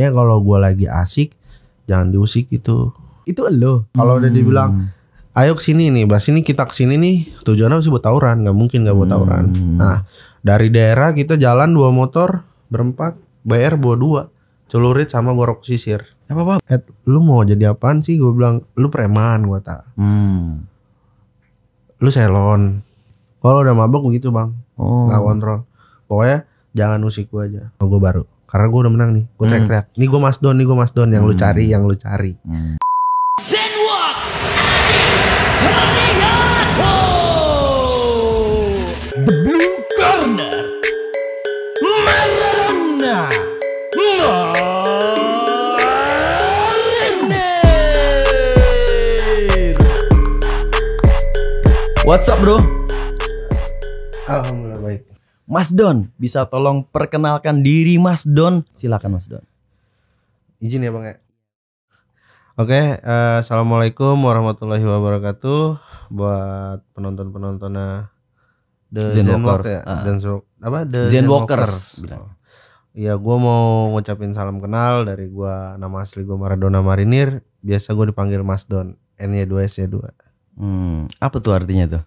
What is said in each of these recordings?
Intinya kalau gue lagi asik jangan diusik gitu. Itu elo. Kalau udah dibilang ayo kesini nih, bahas ini kita kesini nih, tujuannya harus buat tawuran, nggak mungkin nggak buat tawuran. Nah dari daerah kita jalan 2 motor berempat, bayar bawa 2, celurit sama gorok sisir. Apa? Lu mau jadi apaan sih? Gue bilang lu preman, gue tak. Lu selon. Kalau udah mabok begitu bang, nggak kontrol. Pokoknya jangan usik gue aja. Gue baru, karena gue udah menang nih. Gue teriak-teriak. Nih gue Mas Don, yang lu cari, yang lu cari. Zenwalk Haniato. The Blue Corner Maradona Marinir. What's up bro? Alhamdulillah baik. Mas Don, bisa tolong perkenalkan diri Mas Don? Silakan Mas Don. Izin ya bang ya. Oke, assalamualaikum warahmatullahi wabarakatuh. Buat penonton-penontonnya The Zenwalk ya. The Zenwalker. Iya, gue mau ngucapin salam kenal dari gue. Nama asli gue Maradona Marinir. Biasa gue dipanggil Mas Don. N-nya 2, S-nya 2. Apa tuh artinya tuh?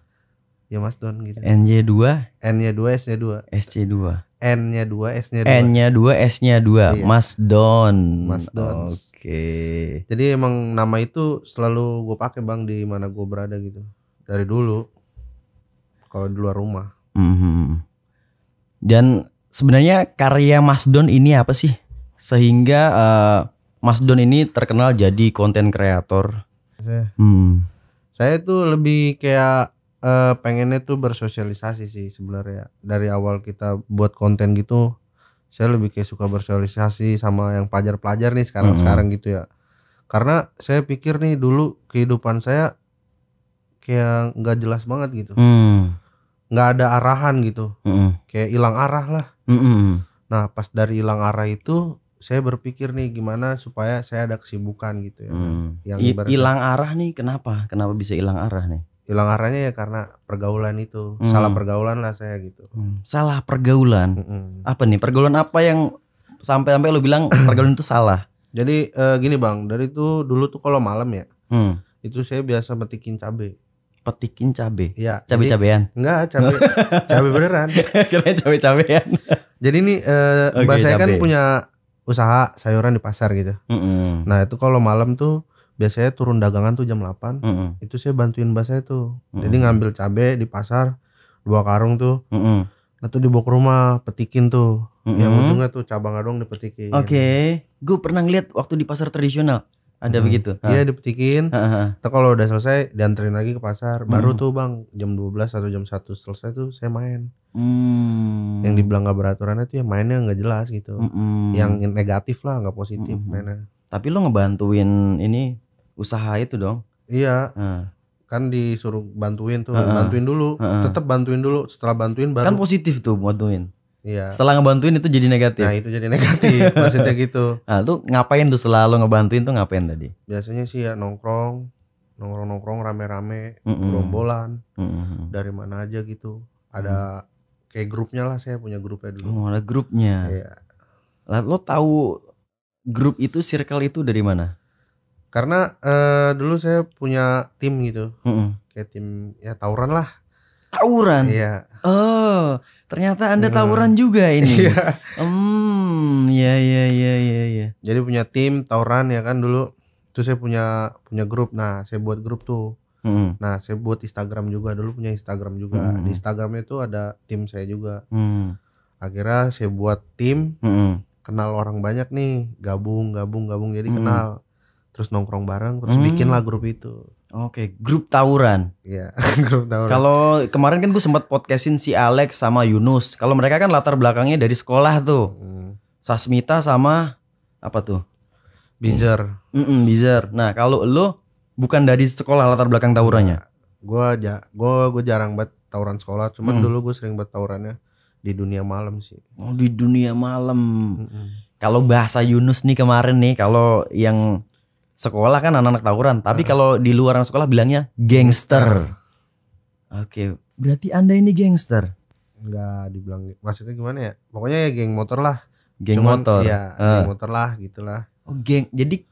Ya Mas Don gitu. NJ2, N-nya 2, S-nya 2. SC2. N-nya 2, S-nya 2. N-nya 2, S-nya 2. Iya. Mas Don. Mas Don. Oke. Jadi emang nama itu selalu gue pakai bang di mana gue berada gitu. Dari dulu. Kalau di luar rumah. Dan sebenarnya karya Mas Don ini apa sih? Sehingga Mas Don ini terkenal jadi konten kreator. Saya tuh lebih kayak pengennya tuh bersosialisasi sih sebenarnya. Dari awal kita buat konten gitu, saya lebih kayak suka bersosialisasi sama yang pelajar-pelajar nih sekarang gitu ya. Karena saya pikir nih dulu kehidupan saya kayak nggak jelas banget gitu, nggak ada arahan gitu, kayak hilang arah lah. Nah pas dari hilang arah itu saya berpikir nih gimana supaya saya ada kesibukan gitu ya. Yang hilang arah nih kenapa? Kenapa bisa hilang arah nih? Hilang arahnya ya karena pergaulan itu. Salah pergaulan lah saya gitu. Salah pergaulan. Apa nih? Pergaulan apa yang sampai lu bilang pergaulan itu salah? Jadi gini bang, dari itu dulu tuh kalau malam ya, itu saya biasa petikin cabe. Petikin cabe? Iya. Cabe-cabean? Enggak, cabe beneran. Kira cabe-cabean. Jadi nih mbak saya kan punya usaha sayuran di pasar gitu. Nah itu kalau malam tuh biasanya turun dagangan tuh jam 8. Itu saya bantuin mbak saya tuh. Jadi ngambil cabe di pasar 2 karung tuh. Nah tuh dibawa ke rumah, petikin tuh. Yang ujungnya tuh cabang adong dipetikin. Oke. Gue pernah ngeliat waktu di pasar tradisional ada begitu. Iya dipetikin. Nah kalau udah selesai dianterin lagi ke pasar. Baru tuh bang jam 12 atau jam 1 selesai tuh saya main. Yang dibilang gak beraturan itu ya mainnya gak jelas gitu. Yang negatif lah, gak positif mainnya. Tapi lo ngebantuin ini usaha itu dong? Iya. Kan disuruh bantuin tuh, bantuin dulu. Tetap bantuin dulu. Setelah bantuin baru. Kan positif tuh bantuin. Iya. Setelah ngebantuin itu jadi negatif. Nah itu jadi negatif. Maksudnya gitu. Nah tuh ngapain tuh setelah lo ngebantuin tuh ngapain tadi? Biasanya sih ya nongkrong rame-rame, gerombolan. Dari mana aja gitu. Ada kayak grupnya lah, saya punya grupnya dulu. Oh ada grupnya. Iya. Lah lo tahu grup itu, circle itu dari mana? Karena dulu saya punya tim gitu. Kayak tim ya tawuran lah. Tawuran? Iya. Oh ternyata Anda tawuran juga ini. Iya. Jadi punya tim tawuran ya kan dulu. Terus saya punya grup. Nah saya buat grup tuh. Nah saya buat Instagram juga. Dulu punya Instagram juga. Di Instagramnya itu ada tim saya juga. Akhirnya saya buat tim. Kenal orang banyak nih. Gabung jadi kenal. Terus nongkrong bareng. Terus bikinlah grup itu. Oke, grup tawuran. Iya, grup tawuran. Kalau kemarin kan gue sempat podcastin si Alex sama Yunus. Kalau mereka kan latar belakangnya dari sekolah tuh. Sasmita sama apa tuh? Bizer. Bizer. Nah, kalau lo bukan dari sekolah latar belakang tawurannya. Gue jarang banget tawuran sekolah. Cuman dulu gue sering banget tawurannya di dunia malam sih. Oh, di dunia malam. Kalau bahasa Yunus nih kemarin nih, kalau yang sekolah kan anak-anak tawuran, tapi kalau di luar sekolah bilangnya gangster. Oke, berarti Anda ini gangster? Enggak dibilang, maksudnya gimana ya? Pokoknya ya geng motor lah. Geng Cuman, motor. Iya, geng motor lah gitulah. Oh, geng. Jadi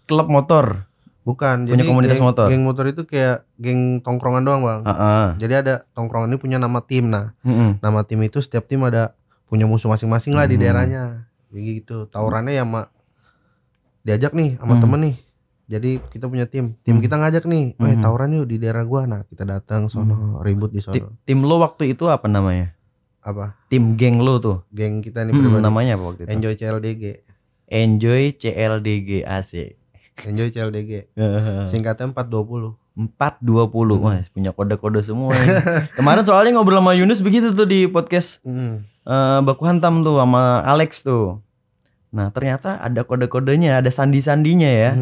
klub motor. Bukan, Punya jadi komunitas motor. Geng motor itu kayak geng tongkrongan doang, Bang. Heeh. Jadi ada tongkrongan ini punya nama tim. Nah, Mm-mm. nama tim itu setiap tim ada punya musuh masing-masing lah di daerahnya. Kayak gitu. Tawurannya ya diajak nih sama temen nih. Jadi kita punya tim kita ngajak nih, tawuran yuk di daerah gua. Nah, kita datang sono, ribut di sono. Tim lo waktu itu apa namanya? Apa? Tim geng lo tuh. Geng kita nih pribadi. Namanya apa waktu itu? Enjoy CLDG. Enjoy CLDG AC. Enjoy CLDG. Singkatnya 420. 420. Wah, punya kode-kode semua ini. Kemarin soalnya ngobrol sama Yunus begitu tuh di podcast Baku Hantam tuh sama Alex tuh. Nah, ternyata ada kode-kodenya, ada sandi-sandinya ya.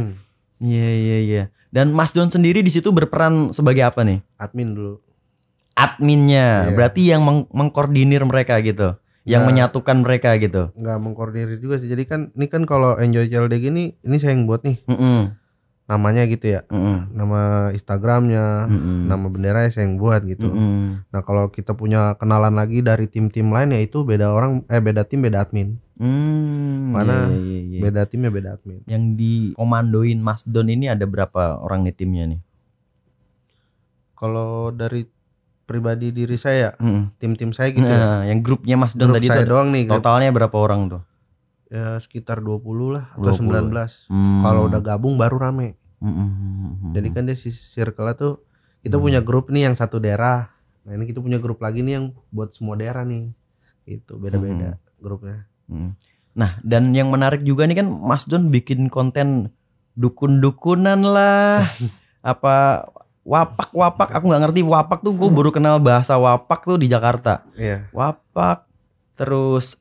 Iya. Dan Mas Don sendiri di situ berperan sebagai apa nih? Admin dulu. Adminnya. Berarti yang mengkoordinir mereka gitu. Yang menyatukan mereka gitu. Nggak mengkoordinir juga sih. Jadi kan ini kan kalau Enjoy CLDG ini saya yang buat nih. Namanya gitu ya. Nama Instagramnya, nama bendera saya yang buat gitu. Nah, kalau kita punya kenalan lagi dari tim-tim lain ya itu beda tim beda admin. Mana beda timnya beda admin. Yang dikomandoin Mas Don ini ada berapa orang nih timnya nih? Kalau dari pribadi diri saya, tim-tim saya gitu Nah, yang grupnya Mas Don Grup tadi saya tuh doang nih. totalnya berapa orang tuh? Ya sekitar 20 lah atau 20. 19. Kalau udah gabung baru rame. Jadi kan dia si circle tuh kita punya grup nih yang satu daerah. Nah, ini kita punya grup lagi nih yang buat semua daerah nih. Itu beda-beda grupnya. Nah, dan yang menarik juga nih kan Mas Don bikin konten dukun-dukunan lah. Apa wapak, aku nggak ngerti wapak tuh, gue baru kenal bahasa wapak tuh di Jakarta. Iya. Wapak. Terus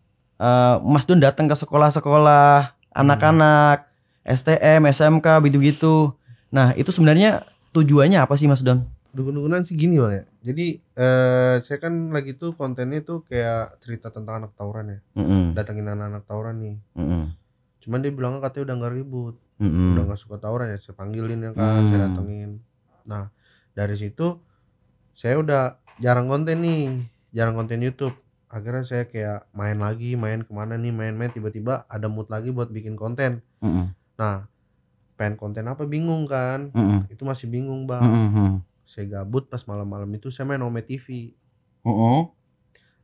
Mas Don datang ke sekolah-sekolah anak-anak STM, SMK begitu-gitu. Nah, itu sebenarnya tujuannya apa sih Mas Don? Dukun-dukunan sih gini Bang ya. Jadi saya kan lagi tuh kontennya tuh kayak cerita tentang anak tawuran ya. Datangin anak-anak tawuran nih. Cuman dia bilangnya katanya udah nggak ribut, udah nggak suka tawuran ya. Saya panggilin ya kan, saya datengin. Nah, dari situ saya udah jarang konten YouTube. Akhirnya saya kayak main kemana nih, main tiba-tiba ada mood lagi buat bikin konten. Nah, pengen konten apa bingung kan? Itu masih bingung Bang. Saya gabut pas malam-malam itu saya main Ome TV.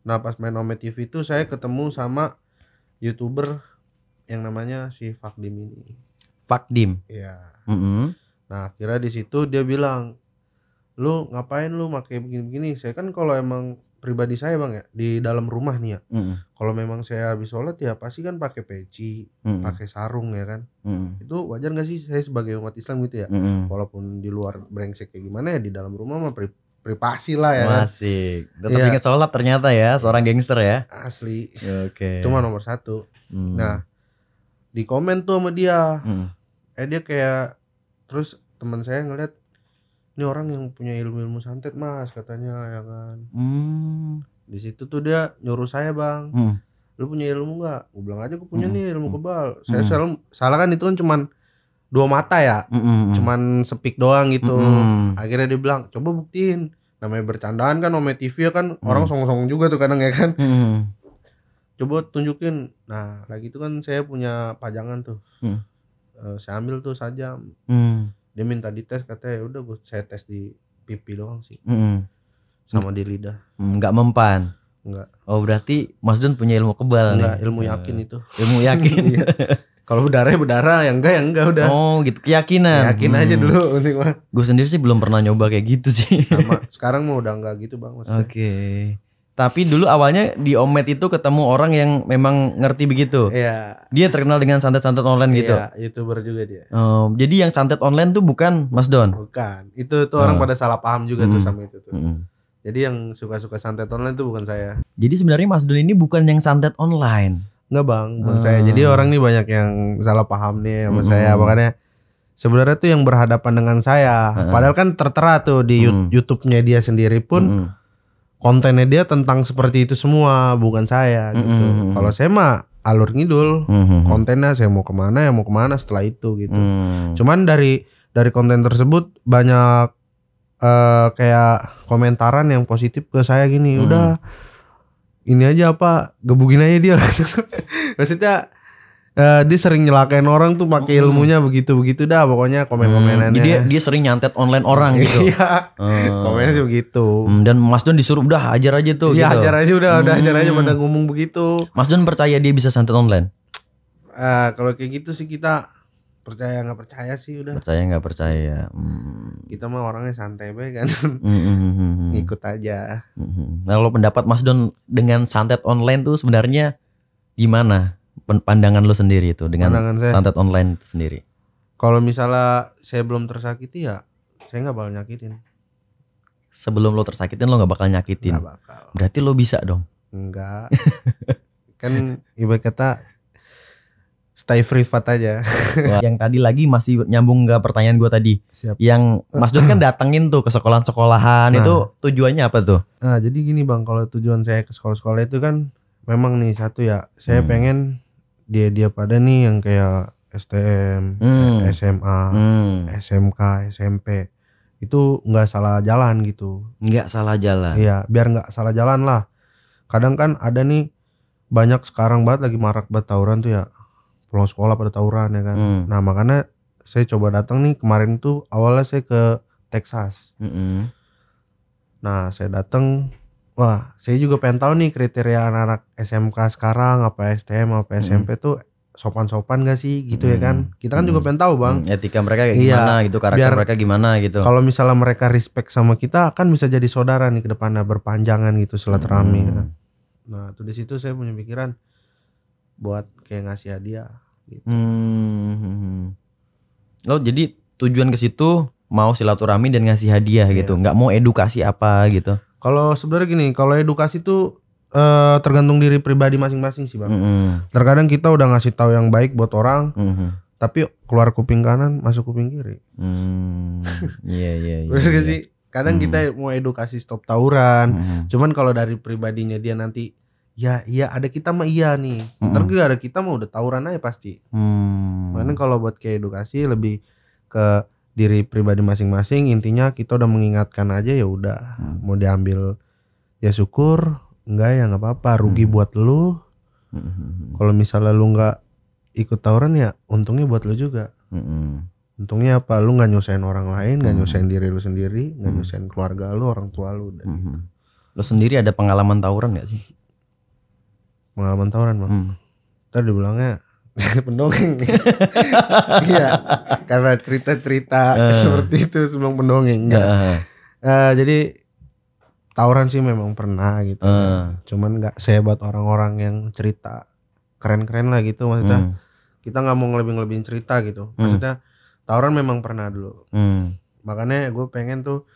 Nah, pas main Ome TV itu saya ketemu sama YouTuber yang namanya si Fakdim ini. Fakdim. Iya. Nah, akhirnya di situ dia bilang, "Lu ngapain lu pakai begini-begini?" Saya kan kalau emang pribadi saya Bang ya, di dalam rumah nih ya. Kalau memang saya habis sholat ya pasti kan pakai peci, pakai sarung ya kan. Itu wajar gak sih saya sebagai umat Islam gitu ya? Walaupun di luar brengsek kayak gimana ya, di dalam rumah mah privasi lah ya kan. Asik. Tetap ingat sholat ternyata ya, seorang gangster ya. Asli. Oke. Itu mah nomor 1. Nah, di komen tuh sama dia. Dia kayak, terus teman saya ngeliat, ini orang yang punya ilmu-ilmu santet Mas katanya ya kan. Di situ tuh dia nyuruh saya Bang, lu punya ilmu nggak? Gue bilang aja gue punya nih ilmu kebal. Saya salah kan, itu kan cuman 2 mata ya, cuman speak doang gitu. Akhirnya dia bilang coba buktiin. Namanya bercandaan kan Ome TV ya kan, orang song-song juga tuh kadang ya kan. Coba tunjukin. Nah lagi itu kan saya punya pajangan tuh. Saya ambil tuh sajam. Dia minta dites, katanya udah saya tes di pipi doang sih. Sama di lidah. Nggak mempan. Enggak. Oh berarti Mas Don punya ilmu kebal. Enggak, nih. ilmu yakin itu. Ilmu yakin. Kalau berdarah yang enggak udah. Oh gitu, keyakinan. Yakin aja dulu penting mah. Gue sendiri sih belum pernah nyoba kayak gitu sih. Sama sekarang mah udah enggak gitu Bang maksudnya. Oke. Tapi dulu awalnya di Omet itu ketemu orang yang memang ngerti begitu. Iya. Dia terkenal dengan santet-santet online gitu. Iya, YouTuber juga dia. Jadi yang santet online tuh bukan Mas Don. Bukan. Itu tuh orang pada salah paham juga tuh sama itu tuh. Jadi yang suka-suka santet online tuh bukan saya. Jadi sebenarnya Mas Don ini bukan yang santet online. Enggak Bang, bukan saya. Jadi orang nih banyak yang salah paham nih sama saya. Makanya sebenarnya tuh yang berhadapan dengan saya. Padahal kan tertera tuh di YouTube-nya dia sendiri pun kontennya dia tentang seperti itu semua, bukan saya gitu. Kalau saya mah alur ngidul, kontennya saya mau kemana setelah itu gitu. Cuman dari konten tersebut banyak kayak komentaran yang positif ke saya gini, udah ini aja apa gebugin aja dia. Maksudnya dia sering nyelakain orang tuh pakai ilmunya begitu dah pokoknya komen-komenannya. Jadi dia sering nyantet online orang gitu. Iya. Komennya sih begitu. Dan Mas Don disuruh udah ajar aja tuh Iya gitu. ajar aja udah ajar aja pada ngomong begitu. Mas Don percaya dia bisa santet online? Kalau kayak gitu sih kita percaya nggak percaya sih udah. Percaya nggak percaya? Kita mah orangnya santai banget kan. Ngikut aja. Nah, kalau pendapat Mas Don dengan santet online tuh sebenarnya gimana? Pandangan lo sendiri itu dengan santet online itu sendiri. Kalau misalnya saya belum tersakiti ya saya nggak bakal nyakitin. Sebelum lo tersakitin lo nggak bakal nyakitin. Nggak bakal. Berarti lo bisa dong? Enggak. Kan ibarat kata stay privat aja. Yang tadi lagi masih nyambung ke pertanyaan gue tadi. Siap. Yang Mas Don kan datengin tuh ke sekolahan-sekolahan. Itu tujuannya apa tuh? Nah jadi gini bang, kalau tujuan saya ke sekolah-sekolah itu kan memang nih satu ya, saya pengen dia pada nih yang kayak STM, SMA, SMK, SMP itu nggak salah jalan gitu. Nggak salah jalan. Iya, biar nggak salah jalan lah. Kadang kan ada nih banyak sekarang banget lagi marak banget tawuran tuh ya. Pulang sekolah pada tawuran ya kan. Nah makanya saya coba datang nih kemarin tuh awalnya saya ke Texas. Nah saya datang, wah saya juga pengen tahu nih kriteria anak-anak SMK sekarang apa STM apa SMP tuh sopan-sopan gak sih gitu ya kan. Kita kan juga pengen tahu bang. Etika mereka kayak gimana gitu, karakter mereka gimana gitu. Kalau misalnya mereka respect sama kita kan bisa jadi saudara nih ke depannya berpanjangan gitu silaturahmi ya kan. Nah tuh di situ saya punya pikiran buat kayak ngasih hadiah gitu. Oh jadi tujuan ke situ mau silaturahmi dan ngasih hadiah gitu, nggak mau edukasi apa gitu. Kalau sebenarnya gini, kalau edukasi tuh tergantung diri pribadi masing-masing sih bang. Terkadang kita udah ngasih tahu yang baik buat orang, tapi keluar kuping kanan masuk kuping kiri. Iya. Bener gak sih? Kadang kita mau edukasi stop tawuran, cuman kalau dari pribadinya dia nanti ya iya ada kita mah iya nih, ntar gak ada kita mah udah tawuran aja pasti. Makanya kalau buat kayak edukasi lebih ke diri pribadi masing-masing, intinya kita udah mengingatkan aja ya udah, mau diambil ya syukur, enggak ya nggak apa-apa, rugi buat lu. Kalau misalnya lu nggak ikut tawuran ya untungnya buat lu juga. Untungnya apa? Lu nggak nyusahin orang lain, nggak nyusahin diri lu sendiri, nggak nyusahin keluarga lu, orang tua lu. Lu sendiri ada pengalaman tawuran nggak sih? Pengalaman tawuran bang. Tadi dibilangnya pendongeng. Iya, karena cerita-cerita seperti itu sebelum pendongeng. Jadi tawuran sih memang pernah gitu. Cuman nggak sehebat orang-orang yang cerita keren-keren lah gitu. Maksudnya kita nggak mau ngelebih-ngelebihin cerita gitu. Maksudnya tawuran memang pernah dulu. Makanya gue pengen tuh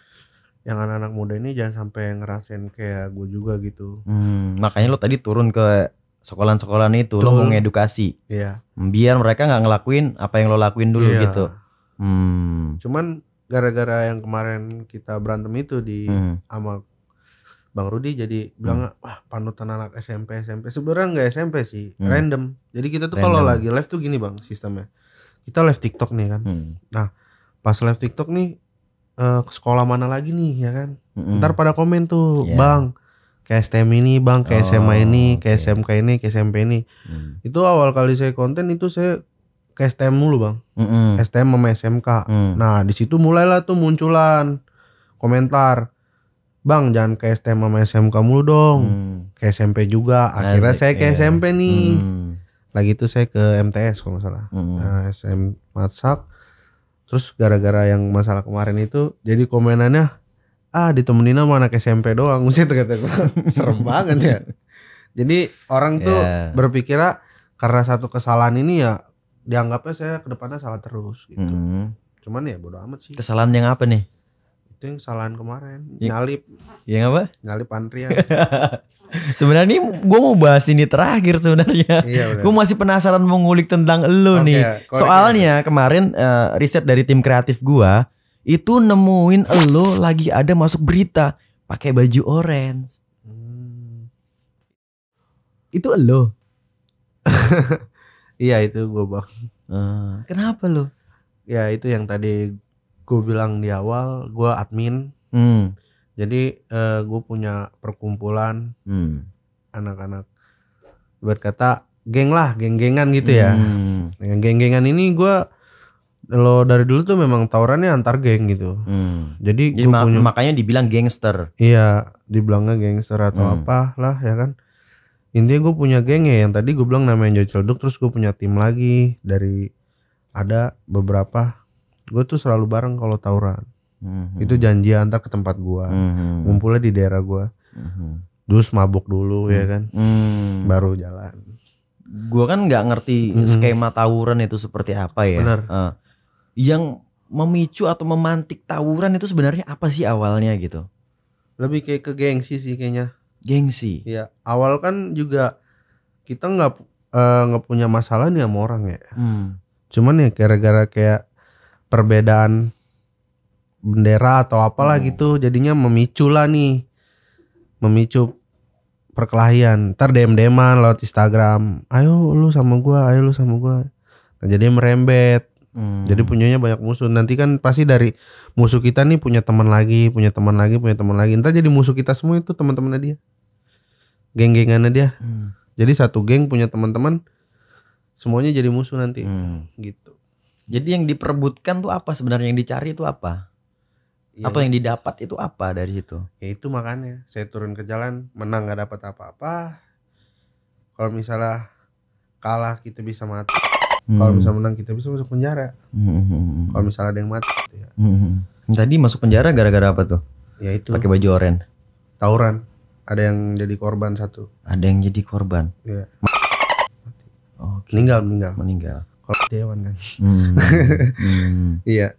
yang anak-anak muda ini jangan sampai ngerasain kayak gue juga gitu. Makanya lo tadi turun ke sekolahan-sekolahan itu, lo mau ngedukasi. Iya. Biar mereka nggak ngelakuin apa yang lo lakuin dulu gitu. Cuman gara-gara yang kemarin kita berantem itu di sama Bang Rudi jadi bilang wah panutan anak SMP. Sebenarnya nggak SMP sih, random. Jadi kita tuh kalau lagi live tuh gini bang sistemnya. Kita live TikTok nih kan. Nah pas live TikTok nih ke sekolah mana lagi nih ya kan. Ntar pada komen tuh bang ke STM ini bang, ke SMA ini, ke SMK ini, ke SMP ini. Itu awal kali saya konten itu saya ke STM mulu bang. STM sama SMK. Nah di situ mulailah tuh munculan komentar. Bang jangan ke STM sama SMK mulu dong, ke SMP juga. Akhirnya saya ke SMP nih. Lagi itu saya ke MTS kalau nggak salah, SM Masak. Terus gara-gara yang masalah kemarin itu, jadi komenannya ditemenin sama anak SMP doang. Mesti kata gue serem banget ya. Jadi orang tuh berpikirnya karena satu kesalahan ini ya dianggapnya saya kedepannya salah terus gitu. Cuman ya bodo amat sih. Kesalahan yang apa nih? Itu yang kesalahan kemarin nyalip. Yang apa? Nyalip antrian. Sebenarnya gue mau bahas ini terakhir sebenarnya. Gue masih penasaran mau ngulik tentang elu nih. Soalnya kemarin riset dari tim kreatif gue itu nemuin elu lagi ada masuk berita pakai baju orange. Itu elu? Iya itu gue bang. Kenapa lu? Ya itu yang tadi gue bilang di awal, gue admin. Jadi gue punya perkumpulan anak-anak berkata geng lah, geng-gengan gitu ya. Dengan geng-gengan ini gue lo dari dulu tuh memang tawurannya antar geng gitu. Jadi gua punya, makanya dibilang gangster. iya dibilangnya gangster atau apa lah ya kan. Intinya gue punya geng ya, yang tadi gue bilang namanya Joy Celduk. Terus gue punya tim lagi dari ada beberapa. Gue tuh selalu bareng kalau tawuran. Itu janji antar ke tempat gue, ngumpulnya di daerah gue. Terus mabuk dulu ya kan, baru jalan. Gua kan nggak ngerti skema tawuran itu seperti apa ya. Benar. Yang memicu atau memantik tawuran itu sebenarnya apa sih awalnya gitu? Lebih kayak ke gengsi sih kayaknya. Gengsi. Iya, awal kan juga kita nggak punya masalah nih sama orang ya. Cuman ya gara-gara kayak perbedaan bendera atau apalah gitu, jadinya memicu lah nih, memicu perkelahian. Ntar DM-an lewat Instagram, ayo lu sama gua, ayo lu sama gua. Nah, jadi merembet. Jadi punyanya banyak musuh. Nanti kan pasti dari musuh kita nih punya teman lagi, punya teman lagi, punya teman lagi. Entar jadi musuh kita semua itu teman-temannya dia, geng-gengannya dia. Jadi satu geng punya teman-teman, semuanya jadi musuh nanti. Gitu. Jadi yang diperebutkan tuh apa sebenarnya, yang dicari itu apa? Ya, Atau yang didapat itu apa dari situ? ya itu makanya saya turun ke jalan, menang nggak dapat apa-apa. Kalau misalnya kalah kita bisa mati. Kalau misalnya menang kita bisa masuk penjara. Kalau misalnya ada yang mati gitu ya. Tadi masuk penjara gara-gara apa tuh? Ya itu Pakai baju oranye. tawuran. Ada yang jadi korban satu. Ada yang jadi korban. Ya. Oke. Meninggal. Kalau dewan kan. Hmm. Iya.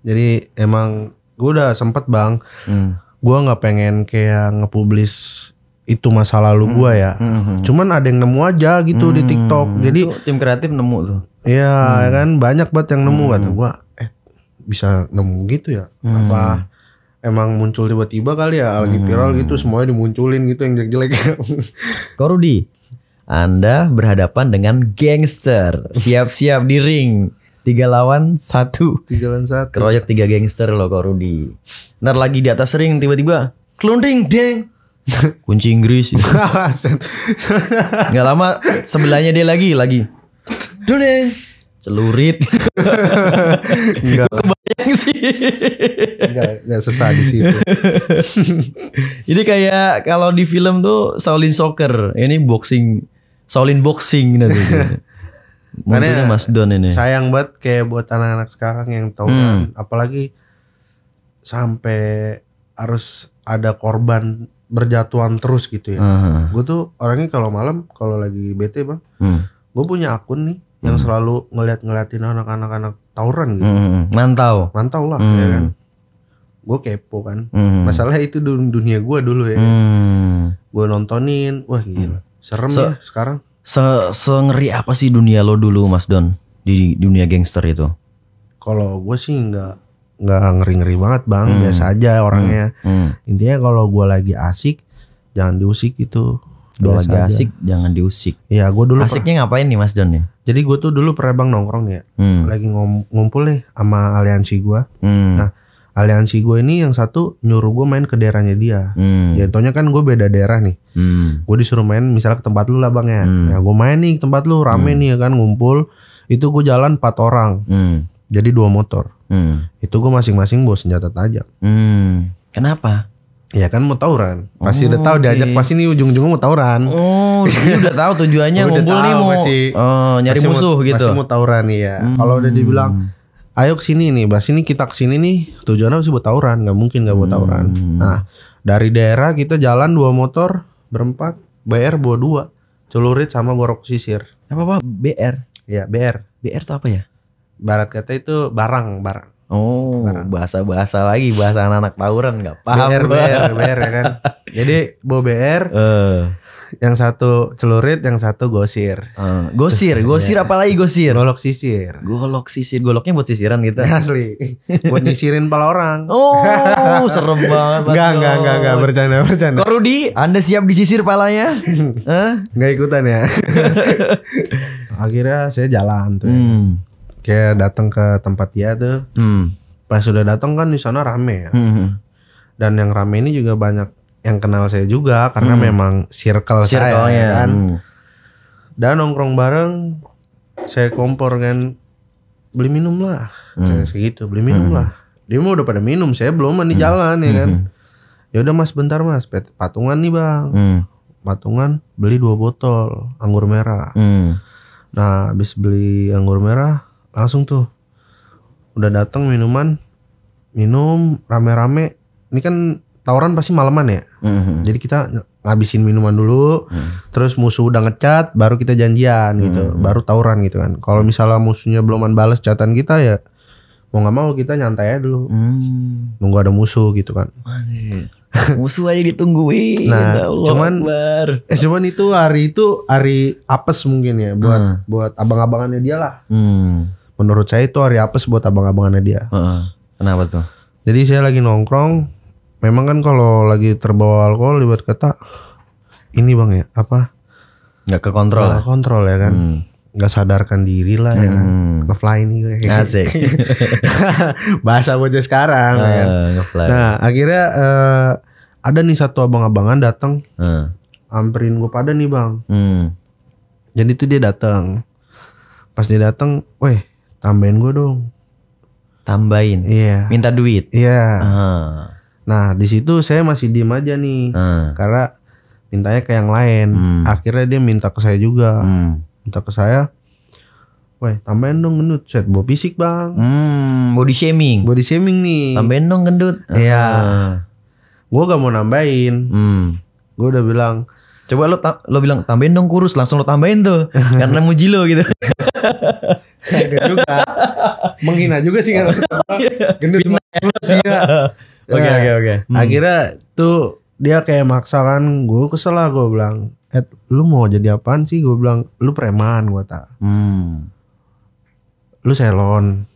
Jadi emang gue udah sempet bang. Gue nggak pengen kayak ngepublis itu masa lalu gue ya. Cuman ada yang nemu aja gitu di TikTok. Jadi Itu tim kreatif nemu tuh. iya kan banyak banget yang nemu kata gue. Bisa nemu gitu ya? Apa emang muncul tiba-tiba kali ya? Lagi viral gitu semuanya dimunculin gitu yang jelek-jelek. Ko Rudi, Anda berhadapan dengan gangster. Siap-siap di ring. 3 lawan 1. 3 lawan 1. Keroyok 3 gangster loh Ko Rudi. Ntar lagi di atas ring tiba-tiba kelunding deng. Kunci Inggris. Nggak lama sebelahnya dia lagi. Dune. Celurit. Enggak. Kebayang sih. Enggak sesah di situ. Ini kayak kalau di film tuh Shaolin Soccer. Ini boxing. Shaolin boxing nanti. Munculnya Mas Don ini. Sayang banget kayak buat anak-anak sekarang yang tahu kan, apalagi sampai harus ada korban berjatuhan terus gitu ya. Gue tuh orangnya kalau malam kalau lagi bete bang, gue punya akun nih yang selalu ngeliatin anak-anak tawuran gitu. Mantau lah ya kan. Gue kepo kan. Masalah itu dunia gue dulu ya. Gue nontonin, wah gila, serem ya sekarang. Ngeri apa sih dunia lo dulu Mas Don di dunia gangster itu? Kalau gue sih nggak ngeri-ngeri banget bang, biasa aja orangnya. Intinya kalau gue lagi asik jangan diusik gitu. Kalau lagi asik jangan diusik. Iya, gue dulu asiknya ngapain nih Mas Don ya? Jadi gue tuh dulu pernah bang nongkrong ya, lagi ngumpul nih sama aliansi gue. Nah aliansi gue ini yang satu nyuruh gue main ke daerahnya dia. Jatuhnya kan gue beda daerah nih. Gue disuruh main misalnya ke tempat lu lah bang ya. Nah gue main nih ke tempat lu, rame nih ya kan, ngumpul. Itu gue jalan 4 orang. Jadi 2 motor. Itu gue masing-masing bawa senjata tajam. Kenapa? Ya kan mau tawuran. Pasti udah tahu diajak pasti nih ujung-ujungnya mau tawuran. Oh, jadi udah tahu tujuannya ngumpul nih mau nyari musuh gitu. Masih mau tawuran nih ya. Kalau udah dibilang ayo kesini nih, bahas ini kita kesini nih, tujuannya masih buat tawuran, nggak mungkin nggak buat tawuran. Nah dari daerah kita jalan 2 motor berempat, BR bawa 2, celurit sama gorok sisir. Apa BR? Ya BR. BR itu apa ya? Barat kata itu barang. Oh, bahasa lagi, bahasa anak-anak tawuran nggak paham. BR ya kan. Jadi bawa BR, yang satu celurit, yang satu gosir. Gosir apa lagi gosir? Golok sisir. Goloknya buat sisiran gitu. Asli, buat nyisirin pala orang. Oh, serem banget. Enggak, bercanda. Ko Rudi, Anda siap disisir palanya? Nggak ikutan ya. Akhirnya saya jalan tuh. Kayak datang ke tempat dia tuh. Pas sudah datang kan di sana rame ya. Dan yang rame ini juga banyak yang kenal saya juga karena memang circle saya Circle-nya. kan. Dan nongkrong bareng, saya kompor kan, beli minum lah, saya segitu, beli minum lah. Dia mau udah pada minum, saya belum di jalan ya kan. Ya udah mas, bentar mas, patungan nih bang, patungan beli 2 botol anggur merah. Nah habis beli anggur merah, langsung tuh udah datang minuman, minum rame-rame. Ini kan tawuran pasti malaman ya. Jadi kita ngabisin minuman dulu, terus musuh udah ngecat, baru kita janjian gitu, baru tawuran gitu kan. Kalau misalnya musuhnya belum balas chatan kita ya mau nggak mau kita nyantai aja dulu, nunggu ada musuh gitu kan. Musuh aja ditungguin. Nah, Allah cuman Akbar. cuman itu hari apes mungkin ya buat abang-abangannya dia lah. Menurut saya itu hari apes buat abang-abangannya dia. Kenapa tuh? Jadi saya lagi nongkrong. Memang kan kalau lagi terbawa alkohol ibarat kata ini bang ya apa? Nggak kekontrol. Nggak kontrol ya kan? Nggak sadarkan diri lah ya. Ngefly nih gue. Asik. Bahasa bocah sekarang. Ya kan? Ngefly. Nah akhirnya ada nih satu abang-abangan datang, amperin gue pada nih bang. Jadi tuh dia datang. Pas dia datang, weh tambahin gue dong. Tambahin. Iya. Minta duit. Iya. Nah di situ saya masih diem aja nih, karena mintanya ke yang lain. Akhirnya dia minta ke saya juga, minta ke saya, weh tambahin dong gendut, set bawa fisik bang. Body shaming. Body shaming nih. Tambahin dong gendut. Iya. Gue gak mau nambahin. Gue udah bilang, Coba lo bilang tambahin dong kurus, langsung lo tambahin tuh. Karena muji lo gitu. enggak juga, menghina juga sih kan. Gendut sih ya. Oke. Akhirnya tuh dia kayak maksa kan, gue kesel lah, gue bilang, lu mau jadi apaan sih? Gue bilang, lu preman gue tak. Lu selon.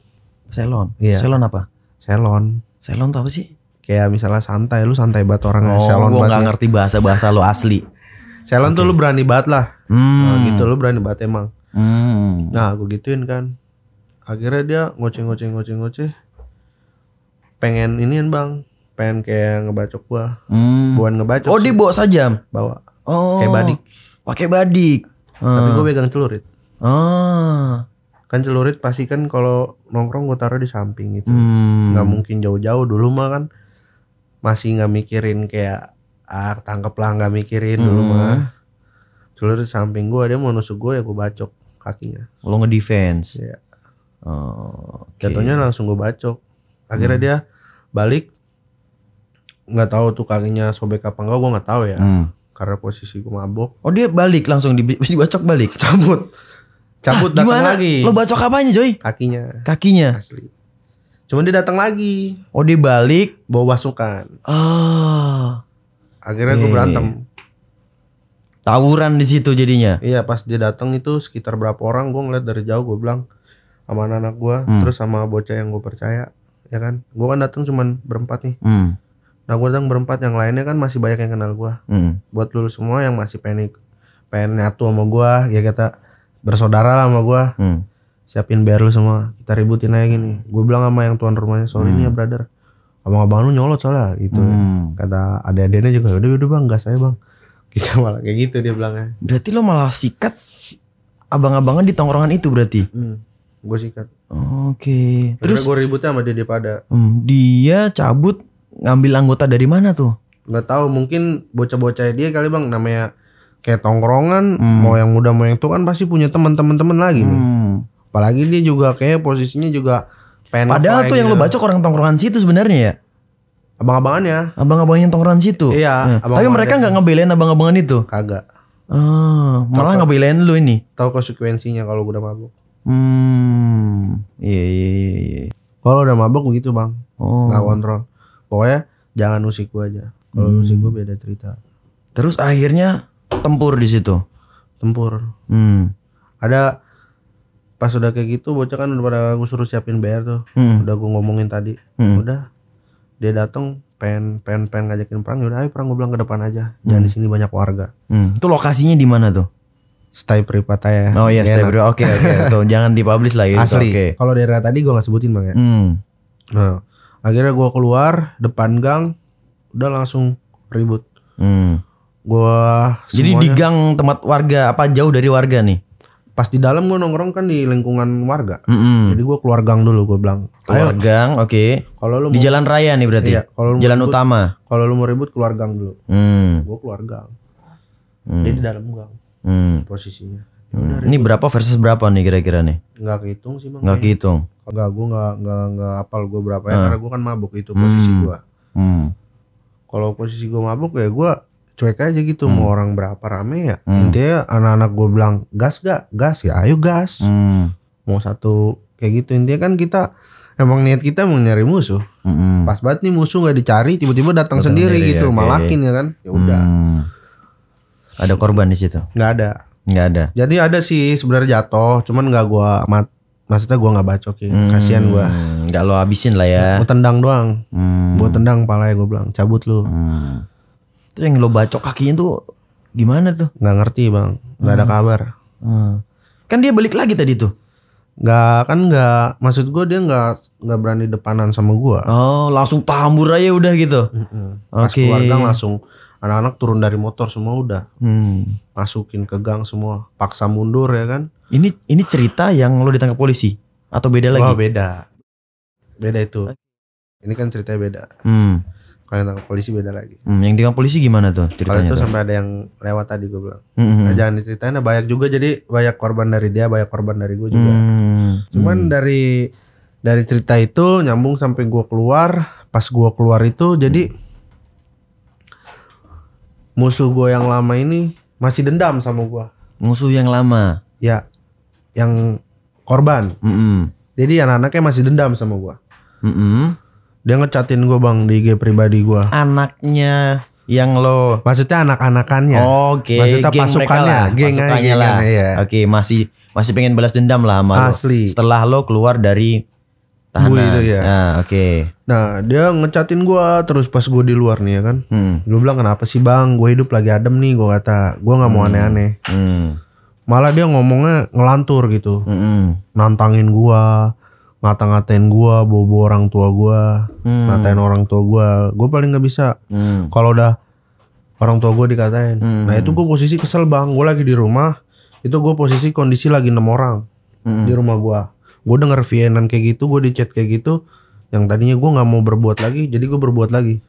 Selon. Iya. Selon apa? Selon. Selon tuh apa sih? Kayak misalnya santai, lu santai banget orangnya. Selon gua banget. nggak ngerti bahasa lo asli. Selon tuh lu berani banget lah. Nah, gitu lu berani banget emang. Nah gue gituin kan. Akhirnya dia ngoceh. Pengen inian bang, pengen kayak ngebacok gua. Bukan ngebacok. Oh dia bawa sajam. Bawa. Oh. Kayak badik. Pakai badik. Tapi gue pegang celurit. Kan celurit pasti kan kalau nongkrong gue taruh di samping gitu. Nggak mungkin jauh-jauh, dulu mah kan masih nggak mikirin kayak tangkep lah, nggak mikirin dulu mah. Celurit di samping gue, dia mau nusuk gue ya gue bacok kakinya. Lo ngedefense. Iya. Okay. Jatuhnya langsung gue bacok. Akhirnya dia balik, nggak tahu tuh kakinya sobek apa enggak, gue nggak tahu ya. Karena posisi gue mabok. Oh dia balik langsung dibacok balik. Cabut datang Gimana? lagi. Lo bacok apanya Joy? Kakinya Asli. cuman dia datang lagi Oh dia balik. bawa basukan. Akhirnya gue Iya. berantem. Tawuran di situ jadinya. Iya pas dia datang itu sekitar berapa orang, gue ngeliat dari jauh, gue bilang sama anak gue, terus sama bocah yang gue percaya, ya kan. Gue kan datang cuman berempat nih. Nah gue datang berempat, yang lainnya kan masih banyak yang kenal gue. Buat lu semua yang masih pengen nyatu sama gue, ya kita bersaudara lah sama gue. Siapin biar lu semua, kita ributin aja gini. Gue bilang sama yang tuan rumahnya, sorry nih ya brother, abang-abang lu nyolot soalnya gitu. Kata adik-adiknya juga, udah bang, gas aja bang. Kita malah kayak gitu dia bilangnya. Berarti lo malah sikat abang-abangan di tongkrongan itu berarti. Gue sikat. Oke. Terus Terus gue ributnya sama dia pada. dia cabut ngambil anggota dari mana tuh? Nggak tahu, mungkin bocah-bocah dia kali bang, namanya kayak tongkrongan, mau yang muda mau yang tua kan pasti punya teman-teman lagi nih. Apalagi dia juga kayak posisinya juga pengen. Padahal tuh yang lo gitu. bacok orang tongkrongan situ sebenarnya ya. Abang-abangannya Abang-abang yang tongkrongan situ. Iya, Tapi abang-abangan mereka nggak ngebelain abang-abangan itu. kagak Malah ngebelain lu ini. tahu konsekuensinya kalau udah mabuk. Iya. Kalau udah mabuk begitu bang, Oh. nggak kontrol. Pokoknya jangan usik gua aja. Kalau usik gua beda cerita. Terus akhirnya tempur di situ. Tempur. Ada pas udah kayak gitu, bocah kan udah pada gue suruh siapin bayar tuh. Udah gue ngomongin tadi. Udah dia datang pengen ngajakin perang, yaudah ayo perang, gue bilang ke depan aja. Jangan di sini banyak warga. Itu lokasinya di mana tuh? Stay Pripataya. Oh iya, stay bro. Oke. Tuh jangan dipublish lagi. Asli. Oke. Kalau daerah tadi gue nggak sebutin bang ya. Nah, akhirnya gue keluar depan gang, udah langsung ribut. Gua Jadi di semuanya- gang tempat warga apa jauh dari warga nih? pas di dalam gue nongkrong kan di lingkungan warga. Mm-mm. Jadi gue keluar gang dulu, gue bilang. Keluar gang, oke. Kalau lu Di mau, jalan raya nih berarti. Iya, kalau lu mau Jalan ribut- utama. kalau lu mau ribut keluar gang dulu. Hmm. Gue keluar gang. Dia di dalam gang Hmm. posisinya. Ini berapa versus berapa nih kira-kira nih? Nggak kehitung sih bang. Nggak kehitung. Enggak, gue nggak apal gue berapa ya, karena gue kan mabuk itu posisi gue. Hmm. Kalau posisi gue mabuk ya gue cuek aja gitu, mau orang berapa rame ya. Intinya anak-anak gue bilang gas gak, gas ya, ayo gas. Hmm. Mau satu kayak gitu, intinya kan kita emang niat kita mau nyari musuh. Hmm. Pas banget nih musuh nggak dicari, tiba-tiba datang sendiri sendiri, gitu, oke. malakin ya kan. Ya udah, Hmm. Ada korban di situ? nggak ada. Nggak ada. Jadi ada sih sebenarnya jatuh, cuman nggak gua maksudnya gua nggak bacokin, kasihan gua. Nggak lo habisin lah ya. Gua tendang doang, Hmm. gua tendang palanya, gua bilang cabut lu. Itu yang lo bacok kakinya tuh gimana tuh? Nggak ngerti bang, nggak ada kabar. Kan dia balik lagi tadi tuh. Nggak, maksud gua dia nggak berani depanan sama gua. Oh, langsung tambur aja udah gitu. Pas Oke. keluar gang langsung anak-anak turun dari motor semua udah Hmm. masukin ke gang semua, paksa mundur ya kan. Ini cerita yang lo ditangkap polisi atau beda lagi? Wah beda itu. Ini kan ceritanya beda. Hmm. Kalau yang tangkap polisi beda lagi. Yang ditangkap polisi gimana tuh Kalau ceritanya itu tuh? sampai ada yang lewat tadi gue bilang. Hmm. Nah, jangan diceritain, banyak juga, jadi banyak korban dari dia, banyak korban dari gue juga. Cuman dari cerita itu nyambung sampai gue keluar. Pas gue keluar itu jadi musuh gue yang lama ini masih dendam sama gue. Musuh yang lama. Ya, yang korban. Jadi anak-anaknya masih dendam sama gue. Dia ngechatin gue bang di IG pribadi gue. Anaknya yang lo. Maksudnya anak-anakannya. Oke. Maksudnya geng pasukannya, mereka lah, geng pasukannya aja, lah. geng, iya. Oke, masih pengen balas dendam lah sama lo. Asli. Setelah lo keluar dari tahanan. Bui itu ya. Nah, oke. Nah dia ngechatin gue terus pas gue di luar nih ya kan. Gue bilang kenapa sih bang, gue hidup lagi adem nih, gue kata. Gue gak mau aneh-aneh. Malah dia ngomongnya ngelantur gitu. Nantangin gue, ngata-ngatain gue, bobo orang tua gue, ngatain orang tua gue. Gue paling gak bisa kalau udah orang tua gue dikatain. Nah itu gue posisi kesel bang. Gue lagi di rumah, itu gue posisi kondisi lagi 6 orang di rumah gue. Gue denger VN-an kayak gitu, gue di chat kayak gitu. Yang tadinya gue gak mau berbuat lagi, jadi gue berbuat lagi.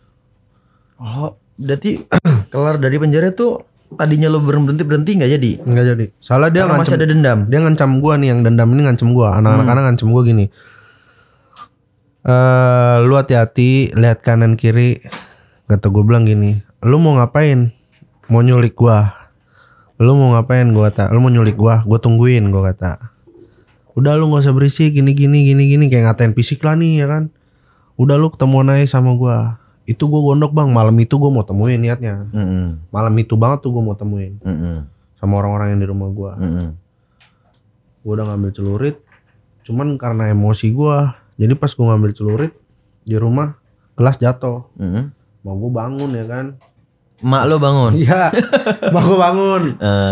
Oh, berarti kelar dari penjara tuh tadinya lo berhenti nggak jadi? Nggak jadi. Salah dia Karena masih ada dendam. Dia ngancam gue nih, yang dendam ini ngancam gue. Anak-anak ngancam gue gini. Lu hati-hati, lihat kanan kiri. Kata gue bilang gini, lu mau ngapain? Mau nyulik gue? Lu mau ngapain? Gue kata, lu mau nyulik gue? Gue tungguin, gue kata. Udah lu nggak usah berisik, gini kayak ngatain fisik lah nih ya kan. Udah lu ketemuan aja sama gue. Itu gue gondok bang, malam itu gue mau temuin niatnya. Malam itu banget tuh gue mau temuin sama orang-orang yang di rumah gue. Gue udah ngambil celurit, cuman karena emosi gue, jadi pas gue ngambil celurit di rumah, gelas jatuh. Mau gue bangun ya kan. Mak lo bangun. Iya, mau gue bangun.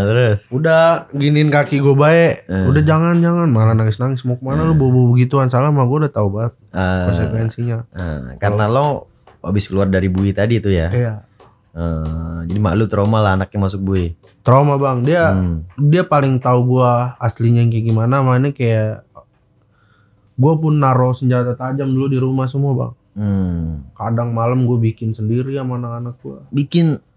Terus. Udah giniin kaki gue baik. Udah jangan malah nangis mau kemana lu bobo begituan. Salah mah gue udah tahu banget konsekuensinya. Karena lo habis keluar dari bui tadi tuh ya. Iya. Jadi mak lu trauma lah anaknya masuk bui. Trauma bang, dia paling tahu gue aslinya kayak gimana. Makanya kayak gue pun naruh senjata tajam dulu di rumah semua bang. Kadang malam gue bikin sendiri sama anak-anak gue.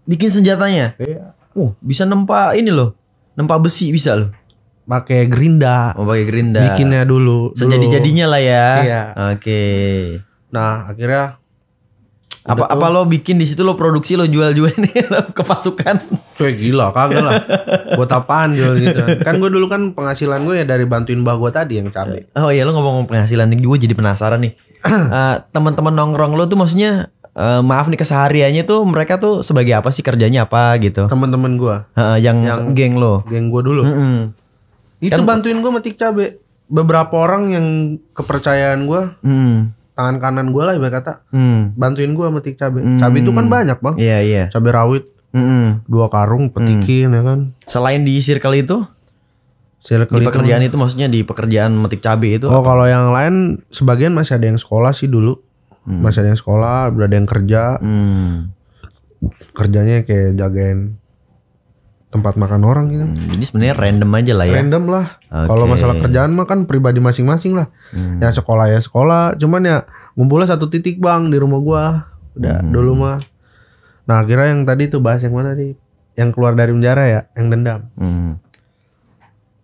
Bikin senjatanya. Iya. Bisa nempa ini loh. Nempa besi bisa loh. Pakai gerinda. Mau pakai gerinda. Bikinnya dulu. Sejadi-jadinya lah ya. Iya. Oke. Nah akhirnya Apa lo bikin di situ, lo produksi, lo jual-jual nih ke pasukan? cuy gila kagak lah. Buat apaan jual gitu. Kan gue dulu kan penghasilan gue ya dari bantuin mbah gue tadi yang cabe. Oh iya, lo ngomong penghasilan nih, gue jadi penasaran nih. Teman-teman nongkrong lo tuh maksudnya maaf nih, kesehariannya tuh mereka tuh sebagai apa sih, kerjanya apa gitu? Temen-temen gue. Yang geng lo. Geng gue dulu. Itu Kan- bantuin gue metik cabe. Beberapa orang yang kepercayaan gue, tangan kanan gue lah ibarat kata, bantuin gue metik cabe. Cabe itu kan banyak bang. Iya. Cabe rawit 2 karung petikin ya kan. Selain di circle itu, Circle di itu- pekerjaan itu maksudnya di pekerjaan metik cabai itu. Oh kalau yang lain sebagian masih ada yang sekolah sih dulu. Masih ada yang sekolah, udah ada yang kerja. kerjanya kayak jagain tempat makan orang gitu. Jadi sebenarnya random aja lah ya. Random lah. Oke. Kalau masalah kerjaan mah kan pribadi masing-masing lah. Ya sekolah, cuman ya ngumpulnya satu titik bang di rumah gua. Udah dulu mah. Nah akhirnya yang tadi tuh bahas yang mana nih? Yang keluar dari penjara ya, yang dendam.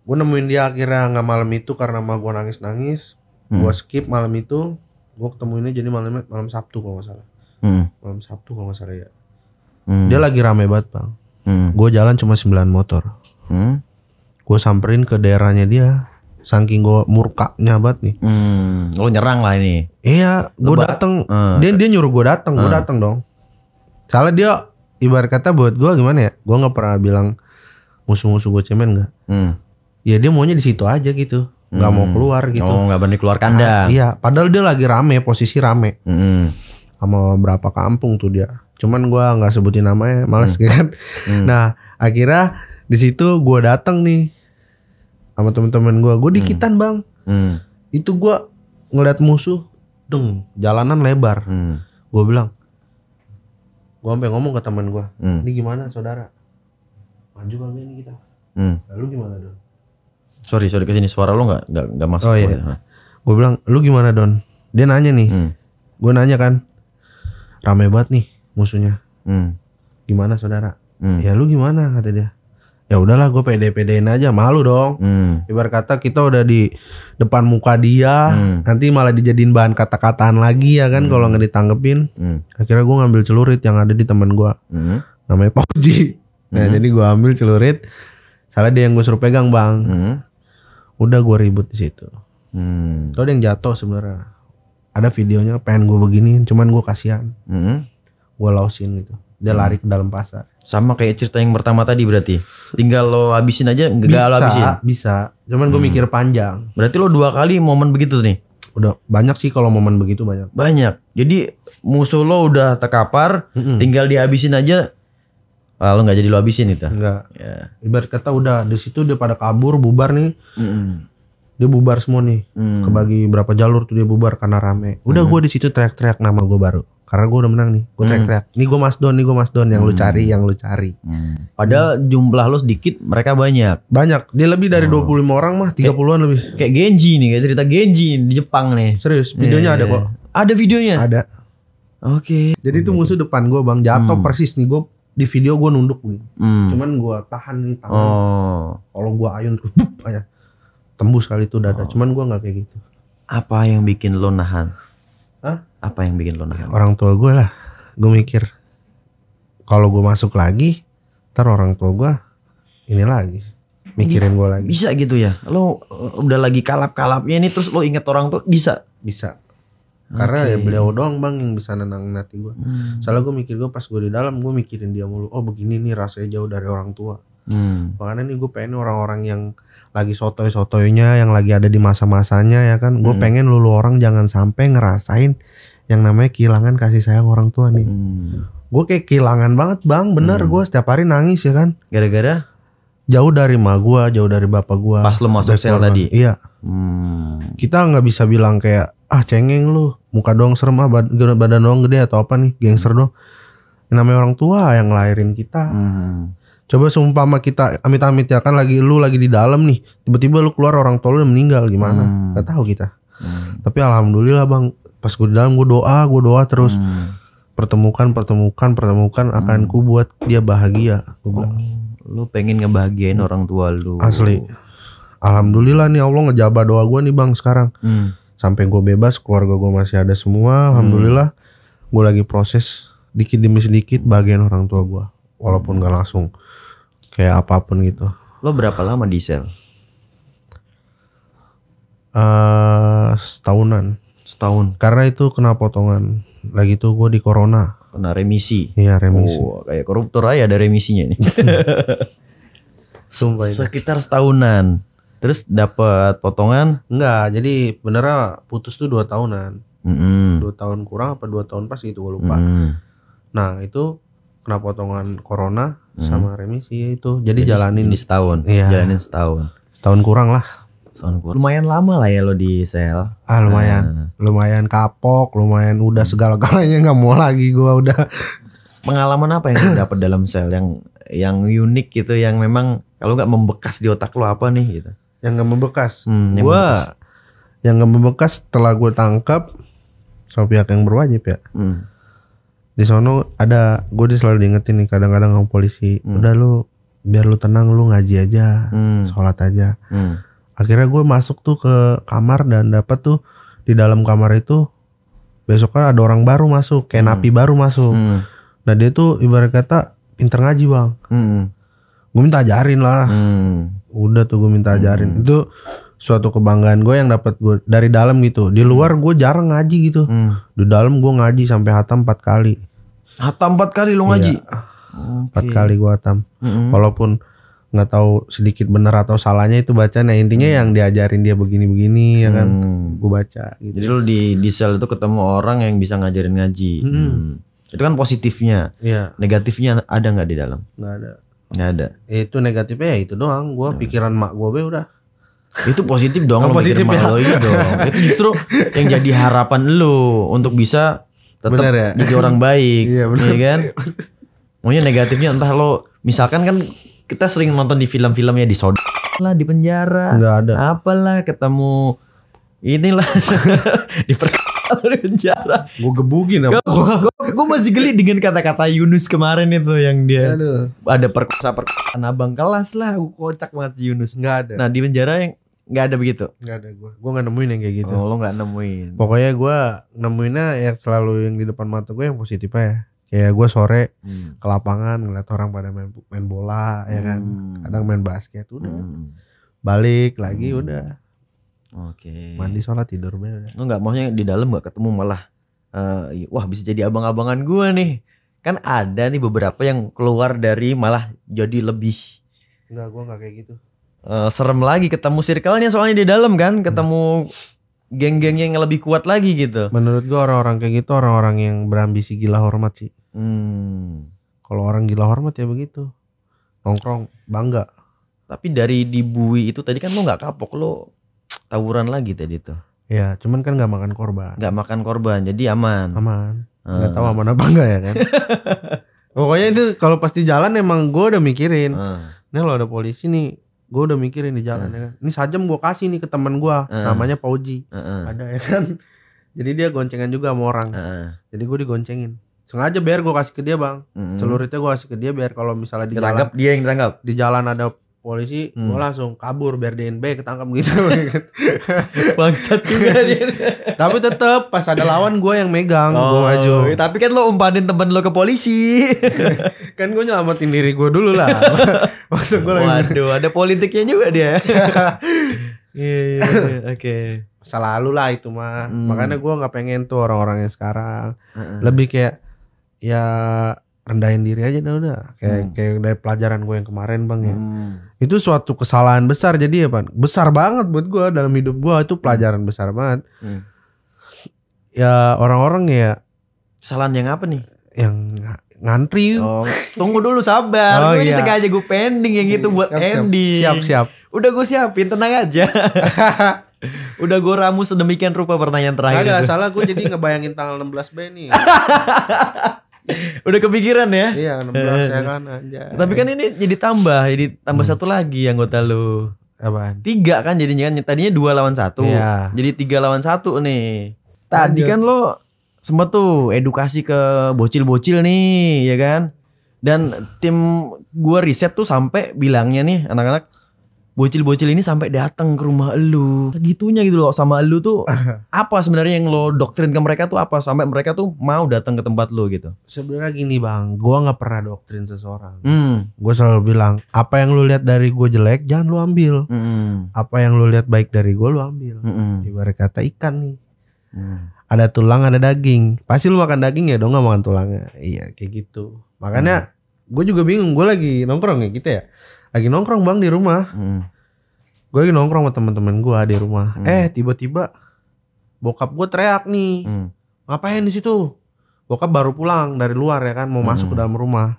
Gua nemuin dia akhirnya nggak malam itu karena mah gua nangis. Gua skip malam itu. Gua ketemuinnya jadi malam Sabtu kalau nggak salah. Malam Sabtu kalau nggak salah ya. Dia lagi rame banget bang. Gue jalan cuma 9 motor. Gue samperin ke daerahnya dia. Saking gue murkanya banget nih. Lo nyerang lah ini. Iya, gue dateng. Dia nyuruh gue dateng. Gue dateng dong. Soalnya dia ibarat kata buat gue gimana ya? Gue nggak pernah bilang musuh-musuh gue cemen nggak. Ya dia maunya di situ aja gitu. Nggak mau keluar gitu. Oh nggak berani keluar kandang. Iya, padahal dia lagi rame, posisi rame. Sama berapa kampung tuh dia. Cuman gua nggak sebutin namanya, males kan. Nah, akhirnya di situ gua datang nih sama temen-temen gua. Gua dikitan, Bang. Itu gua ngeliat musuh, jalanan lebar. Gua bilang, gua sampai ngomong ke temen gua, "Ini gimana, saudara? Maju kagak ini kita?" Lalu gimana, Don? Sorry kesini suara lo nggak masuk. Oh iya. Gua bilang, "Lu gimana, Don?" Dia nanya nih. Gua nanya kan, "Rame banget nih musuhnya. Gimana saudara?" "Ya lu gimana?" kata dia. Ya udahlah gue pede-pedein aja, malu dong. Ibarat kata kita udah di depan muka dia, nanti malah dijadiin bahan kata-kataan lagi ya kan kalau nggak ditanggepin. Akhirnya gue ngambil celurit yang ada di teman gue, namanya Pauji. Nah jadi gue ambil celurit, salah dia yang gue suruh pegang bang. Udah gue ribut di situ. Tuh ada yang jatuh sebenarnya. Ada videonya pengen gue beginiin, cuman gue kasihan. Gue lausin gitu. Dia lari ke dalam pasar. Sama kayak cerita yang pertama tadi berarti. Tinggal lo habisin aja, lo habisin. Bisa. Cuman gue mikir panjang. Berarti lo 2 kali momen begitu nih. Udah banyak sih kalau momen begitu banyak. Banyak. Jadi musuh lo udah terkapar, tinggal dihabisin aja. Lo nggak jadi lo habisin itu. Enggak. Ya. Ibarat kata udah di situ dia pada kabur, bubar nih. Dia bubar semua nih. Kebagi berapa jalur tuh dia bubar karena rame. Udah gue di situ teriak-teriak nama gue baru. Karena gue udah menang nih. Gue teriak-teriak. Nih gue Mas Don yang lu cari, yang lu cari. Padahal jumlah lo sedikit, mereka banyak. Banyak. Dia lebih dari 25 orang mah, 30-an lebih. Kayak Genji nih, kayak cerita Genji di Jepang nih. Serius, videonya ada kok. Ada videonya? Ada. Oke. Jadi itu musuh depan gue bang, jatuh persis nih. Gue di video gue nunduk nih. Cuman gue tahan nih tangan. Kalau gue ayun terus aja. Tembus kali itu dada. Cuman gue nggak kayak gitu. Apa yang bikin lo nahan? Hah? Apa yang bikin lo nahan? Orang tua gue lah. Gue mikir kalau gue masuk lagi, ntar orang tua gue ini lagi mikirin gue lagi. Bisa gitu ya? Lo udah lagi kalap-kalapnya ini terus lo inget orang tua bisa? Bisa. Karena ya beliau doang bang yang bisa nenangin hati gue. Soalnya gue mikir gue pas gue di dalam gue mikirin dia mulu. Oh begini nih rasanya jauh dari orang tua. Makanya nih gue pengen orang-orang yang lagi sotoy-sotoynya, yang lagi ada di masa-masanya ya kan. Gue pengen lu orang jangan sampai ngerasain yang namanya kehilangan kasih sayang orang tua nih. Gue kayak kehilangan banget bang, bener gue setiap hari nangis ya kan. Gara-gara? Jauh dari ma gue, jauh dari bapak gue. Pas lu masuk sel tadi? Iya. Kita gak bisa bilang kayak cengeng lu, muka doang serem badan doang gede atau apa nih, gangster doang. Yang namanya orang tua yang ngelahirin kita. Coba seumpama kita amit-amit ya kan lagi di dalam nih, tiba-tiba lu keluar orang tua lu udah meninggal gimana? Gak tahu kita. Tapi alhamdulillah bang, pas gue di dalam gue doa terus. Pertemukan akan ku buat dia bahagia. Lu pengen ngebahagiain orang tua lu. Asli. Alhamdulillah nih Allah ngejabah doa gue nih bang sekarang. Sampai gue bebas, keluarga gue masih ada semua. Alhamdulillah. Gue lagi proses dikit demi sedikit bahagian orang tua gue. Walaupun gak langsung kayak apapun gitu. Lo berapa lama di sel? Setahunan. Setahun. Karena itu kena potongan. Lagi tuh gue di corona. Kena remisi. Iya remisi. Oh, kayak koruptor aja ada remisinya nih. Sumpah itu. Sekitar setahunan. Terus dapat potongan? Enggak, jadi benernya putus tuh 2 tahunan. 2 tahun kurang apa 2 tahun pas gitu gue lupa. Nah itu kena potongan corona sama remisi itu. Jadi jalanin. Jadi setahun. Iya. Jalanin setahun. Setahun kurang lah. Lumayan lama lah ya lo di sel. Lumayan. Lumayan kapok, lumayan udah segala-galanya nggak mau lagi gua udah. pengalaman apa yang lu dapat dalam sel yang unik gitu, yang memang kalau nggak membekas di otak lo apa nih gitu? Yang nggak membekas. Yang Gua membekas. yang nggak membekas setelah gue tangkap sama pihak yang berwajib ya. Di sono ada, gue selalu diingetin nih kadang-kadang sama polisi, udah lu biar lu tenang, lu ngaji aja, sholat aja. Akhirnya gue masuk tuh ke kamar dan dapat tuh di dalam kamar itu besok kan ada orang baru masuk, kayak napi baru masuk. Nah dia tuh ibarat kata pinter ngaji bang. Gue minta ajarin lah. Udah tuh gue minta ajarin. Itu suatu kebanggaan gue yang dapat gue dari dalam gitu. Di luar gue jarang ngaji gitu. Di dalam gue ngaji sampai hatam 4 kali. Hatam 4 kali lo ngaji? 4 kali gue hatam. Walaupun nggak tahu sedikit benar atau salahnya itu bacanya, intinya yang diajarin dia begini-begini ya kan. Gue baca gitu. Jadi lo di sel itu ketemu orang yang bisa ngajarin ngaji. Itu kan positifnya. Iya. Negatifnya ada nggak di dalam? Nggak ada. Nggak ada. Itu negatifnya ya itu doang. Gue pikiran mak gue be udah. Itu positif dong. Oh, lo positif mikir ya. lo itu dong. Itu justru yang jadi harapan lo untuk bisa tetap Bener ya? jadi orang baik. Iya, bener. Iya kan? Maunya negatifnya entah lo misalkan kan kita sering nonton di film-filmnya di sodok lah, di penjara. Nggak ada. Apalah ketemu inilah di penjara. Gue gebugin apa? Gue masih geli dengan kata-kata Yunus kemarin itu yang dia Aduh. ada perkosaan abang kelas lah. Gue kocak banget Yunus. Nggak ada. Nah di penjara yang nggak ada begitu. Nggak ada gue. Gue nggak nemuin yang kayak gitu. Oh, lo nggak nemuin. Pokoknya gue nemuinnya yang selalu yang di depan mata gue yang positif aja. Kayak gue sore ke lapangan ngeliat orang pada main bola ya kan. Kadang main basket udah. Balik lagi udah. Oke. Mandi sholat tidur udah. Lo nggak maunya di dalam nggak ketemu malah wah bisa jadi abang-abangan gue nih. Kan ada nih beberapa yang keluar dari malah jadi lebih Enggak, gue nggak kayak gitu. serem lagi, ketemu circle-nya soalnya di dalam kan, ketemu geng-geng yang lebih kuat lagi gitu. Menurut gue orang-orang kayak gitu orang-orang yang berambisi gila hormat sih. Kalau orang gila hormat ya begitu, nongkrong bangga. Tapi dari dibui itu tadi kan lo nggak kapok, lo tawuran lagi tadi tuh. Ya cuman kan nggak makan korban. Nggak makan korban jadi aman. Aman. Nggak tahu aman apa enggak ya kan. Pokoknya itu kalau pasti jalan emang gue udah mikirin. Ini kalau ada polisi nih, gue udah mikirin di jalan ya kan. Ini sajam gue kasih nih ke teman gue, namanya Pauji. Ada ya kan. Jadi dia goncengan juga sama orang. Jadi gue digoncengin. Sengaja biar gue kasih ke dia bang. Celuritnya gue kasih ke dia biar kalau misalnya di Ketangkap, jalan, dia yang ditangkap. di jalan ada polisi, gue langsung kabur biar DNB ketangkap gitu. Bangsat juga dia. Tapi tetep pas ada lawan gue yang megang, gue maju. Tapi kan lo umpanin temen lo ke polisi. Kan gue nyelamatin diri gue dulu lah. Maksud gue Waduh, ada politiknya juga dia. Iya, oke. selalu lah itu mah. Makanya gue nggak pengen tuh orang-orang yang sekarang lebih kayak ya rendahin diri aja udah. Kayak dari pelajaran gue yang kemarin bang ya. Itu suatu kesalahan besar jadi ya pan. Besar banget buat gue dalam hidup gue, itu pelajaran besar banget. Ya orang-orang ya. Kesalahan yang apa nih? Yang ngantri. Oh, tunggu dulu sabar. Oh, Gue ini iya. sengaja gue pending yang itu buat ending. Siap. Udah gue siapin, tenang aja. Udah gue ramu sedemikian rupa pertanyaan terakhir. Agak itu. salah, gue jadi ngebayangin tanggal 16 B nih. Udah kepikiran ya? Iya 16 ya kan aja. Tapi kan ini jadi tambah satu lagi anggota lu. Apaan? 3 kan jadinya kan, tadinya 2 lawan 1. Iya. Jadi 3 lawan 1 nih. Tadi kan lo sempet tuh edukasi ke bocil-bocil nih, ya kan? Dan tim gua riset tuh sampai bilangnya nih anak-anak, bocil-bocil ini sampai datang ke rumah elu. Segitunya gitu loh sama elu tuh. Apa sebenarnya yang lo doktrin ke mereka tuh apa sampai mereka tuh mau datang ke tempat lo gitu? Sebenarnya gini bang, gue nggak pernah doktrin seseorang. Gue selalu bilang, apa yang lu lihat dari gue jelek, jangan lu ambil. Apa yang lu lihat baik dari gue, lu ambil. Ibarat kata ikan nih, ada tulang, ada daging. Pasti lu makan daging ya dong, nggak makan tulangnya. Iya kayak gitu. Makanya gue juga bingung. Gue lagi nongkrong ya kita ya, lagi nongkrong bang di rumah. Gue lagi nongkrong sama teman-teman gue di rumah. Tiba-tiba bokap gue teriak nih, ngapain di situ? Bokap baru pulang dari luar ya kan, mau masuk ke dalam rumah.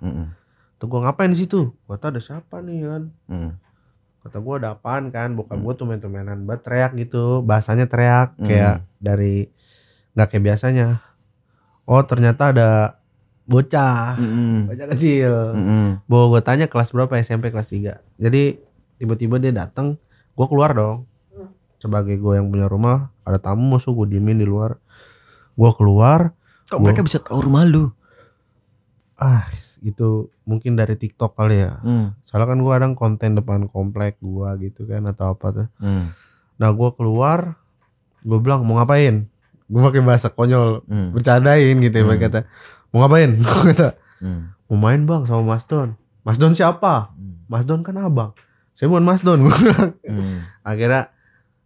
Tuh gue ngapain di situ? Kata ada siapa nih kan? Kata gue ada apaan kan? Bokap gue tuh main-mainan banget teriak gitu, bahasanya teriak kayak dari nggak kayak biasanya. Oh ternyata ada bocah kecil. Bawa gue tanya kelas berapa, SMP kelas 3. Jadi tiba-tiba dia datang, gue keluar dong. Sebagai gue yang punya rumah, ada tamu masuk, gue diemin di luar. Gue keluar. Kok mereka bisa tahu rumah lu? Itu mungkin dari TikTok kali ya. Soalnya kan gue kadang konten depan komplek gue gitu kan atau apa tuh. Nah gue keluar, gue bilang mau ngapain? Gue pakai bahasa konyol, bercandain gitu ya. Kata mau ngapain? Gue kata mau main bang sama Mas Don. Mas Don siapa? Mas Don kan abang. Saya bukan Mas Don. Gue bilang. Akhirnya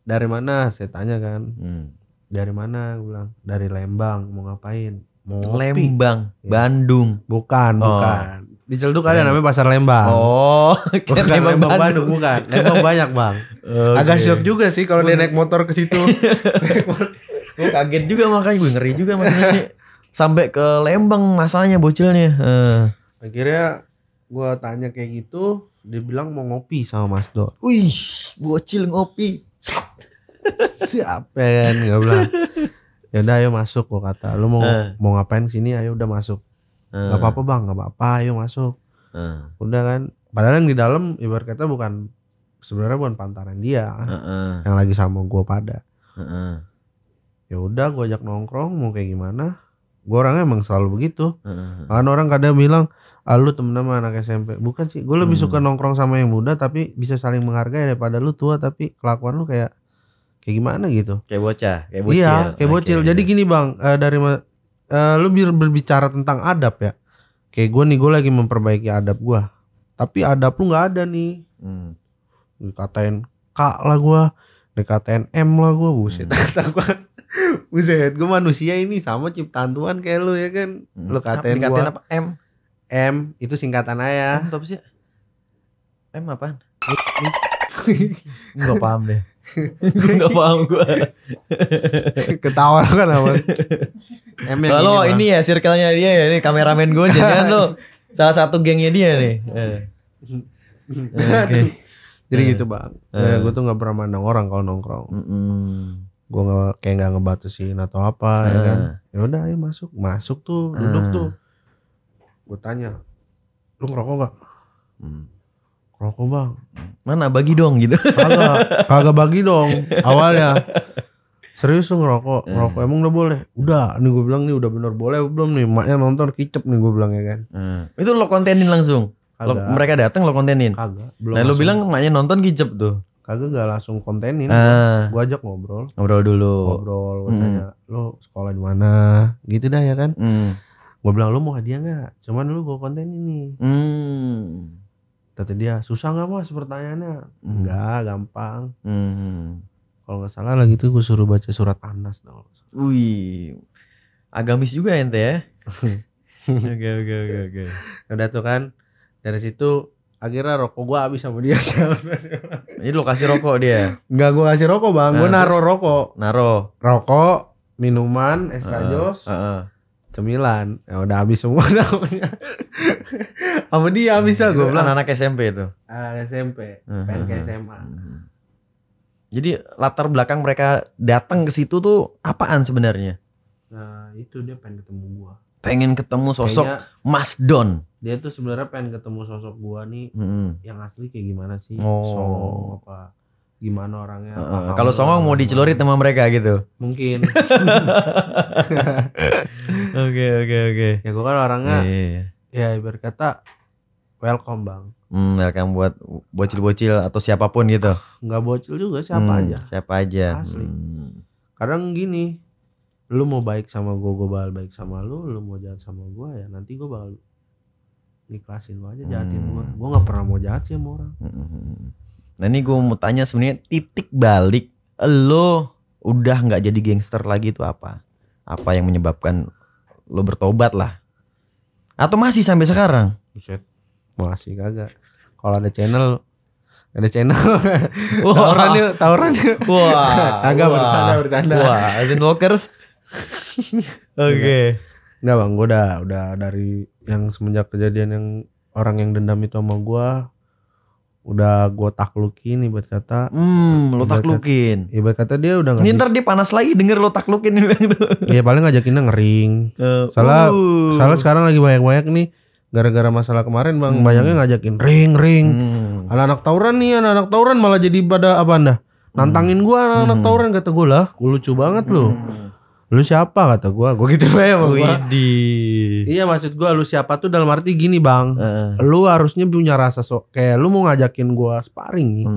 dari mana? Saya tanya kan. Dari mana? Gue bilang dari Lembang. Mau ngapain? Mau ngopi. Lembang, Ya. Bandung. Bukan. Di Celduk ada namanya Pasar Lembang. Bukan Lembang Bandung, bukan. Lembang banyak bang. Agak syok juga sih kalau dia naik motor ke situ. Gue kaget juga makanya, gue ngeri juga maksudnya nih. Sampai ke Lembang masanya bocilnya. Akhirnya gue tanya kayak gitu, dia bilang mau ngopi sama Mas Don. Wih, bocil ngopi. Siapa kan? Gak bilang. Ya udah ayo masuk, gue kata. Lu mau ngapain sini? Ayo udah masuk. Gak apa-apa bang, gak apa-apa. Ayo masuk. Udah kan. Padahal yang di dalam ibarat kata sebenarnya bukan pantaran dia, yang lagi sama gue pada. Ya udah, gue ajak nongkrong, mau kayak gimana? Gue orangnya emang selalu begitu. Kan orang kadang bilang, lu temen sama anak SMP. Bukan sih, gue lebih suka nongkrong sama yang muda tapi bisa saling menghargai daripada lu tua tapi kelakuan lu kayak gimana gitu. Kayak bocah, kayak bocil. Iya, kayak bocil. Jadi gini bang, lu berbicara tentang adab ya. Kayak gue nih, gue lagi memperbaiki adab gue. Tapi adab lu nggak ada nih. Dikatain Kak lah gue, dikatain M lah gue, buset. Buset, gue manusia ini sama ciptaan Tuhan kayak lu ya kan. Lu katain gue. Dikatain apa? M itu singkatan ayah. M apa sih? M apaan? Gak paham deh. Gue gak paham gue. Ketawa kan apa? M yang kalau ini ya circle-nya dia ya, ini kameramen gue jangan lo salah satu gengnya dia nih. Okay. Jadi gitu bang. Gue tuh nggak pernah mandang orang kalau nongkrong. Gue nggak ngebatasin atau apa ya kan. Ya udah ayo masuk tuh, duduk tuh. Gue tanya, lu ngerokok gak? Ngerokok bang. Mana bagi dong gitu. Kagak bagi dong awalnya. Serius lu ngerokok? Ngerokok emang udah boleh? Udah, nih gue bilang nih udah bener boleh belum nih? Maknya nonton kicep nih gue bilang ya kan. Itu lo kontenin langsung? Mereka datang lo kontenin? Kagak. Nah lo bilang maknya nonton kicep tuh? Kagak, gak langsung kontenin. Gue ajak ngobrol dulu. Gue tanya, lo sekolah di mana? Gitu dah ya kan. Gue bilang lo mau hadiah gak? Cuman lu gue kontenin nih. Kata dia, susah gak mas pertanyaannya? Enggak, gampang. Kalau gak salah lagi tuh gue suruh baca surat Anas dong. Wih, agamis juga ente ya. Oke. Udah tuh kan, dari situ akhirnya rokok gue habis sama dia. Ini lo kasih rokok dia? Enggak, gue kasih rokok bang, gue naro rokok. Rokok, minuman, extra jos, cemilan. Ya udah habis semua namanya. Sama dia habis lah gue bilang. Anak SMP tuh. Anak SMP, pengen ke SMA. Jadi latar belakang mereka datang ke situ tuh apaan sebenarnya? Nah itu dia pengen ketemu gua. Pengen ketemu sosok Mas Don. Dia tuh sebenarnya pengen ketemu sosok gua nih, yang asli kayak gimana sih? Songong apa? Gimana orangnya? Kalau songong mau dicelurit sama mereka gitu? Mungkin. Oke. Ya gua kan orangnya, ya ibarat kata welcome bang. Welcome buat bocil-bocil atau siapapun gitu. Nggak bocil juga, siapa aja. Asli. Kadang gini, lu mau baik sama gue bakal baik sama lu mau jahat sama gue ya nanti gue bakal nikhlasin lu aja jahatin gue nggak pernah mau jahat sih sama orang. Nah ini gue mau tanya sebenarnya titik balik lo udah nggak jadi gangster lagi itu apa yang menyebabkan lo bertobat lah atau masih sampai sekarang? Buset, masih kagak. Kalau ada channel tawuran yuk. Wah, kagak bercanda. Wah, Agent Walkers. Oke. Enggak bang, gue udah dari yang semenjak kejadian yang orang yang dendam itu sama gue udah gue taklukin ibarat kata. Lo taklukin. Ibarat kata dia udah Ini ntar dia panas lagi denger lo taklukin. Iya paling ngajakinnya ngering. Salah sekarang lagi banyak nih gara-gara masalah kemarin bang, banyaknya ngajakin ring. Anak-anak tawuran nih, anak-anak tawuran malah jadi pada apa anda? Nantangin gua anak-anak tawuran, kata gua lah, lucu banget lu. Lu siapa kata gua gitu ya bang. Iya maksud gua lu siapa tuh dalam arti gini bang, lu harusnya punya rasa kayak lu mau ngajakin gua sparring nih,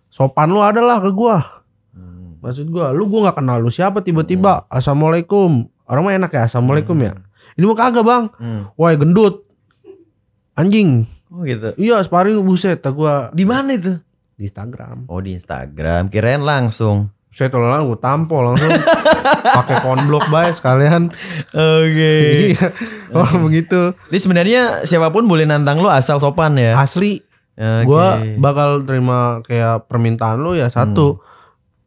sopan lu adalah ke gua. Maksud gua nggak kenal lu siapa tiba-tiba assalamualaikum, orang mah enak ya assalamualaikum ya. Ini mah kagak bang, wah gendut, anjing. Oh gitu. Iya sparring buset, gua. Di mana itu? Di Instagram. Oh di Instagram, kirain langsung. Saya tolong gue tampol langsung pakai konblok bay sekalian. Oke. Iya. Oh begitu. Jadi sebenarnya siapapun boleh nantang lo asal sopan ya. Asli. Gua bakal terima kayak permintaan lo ya satu.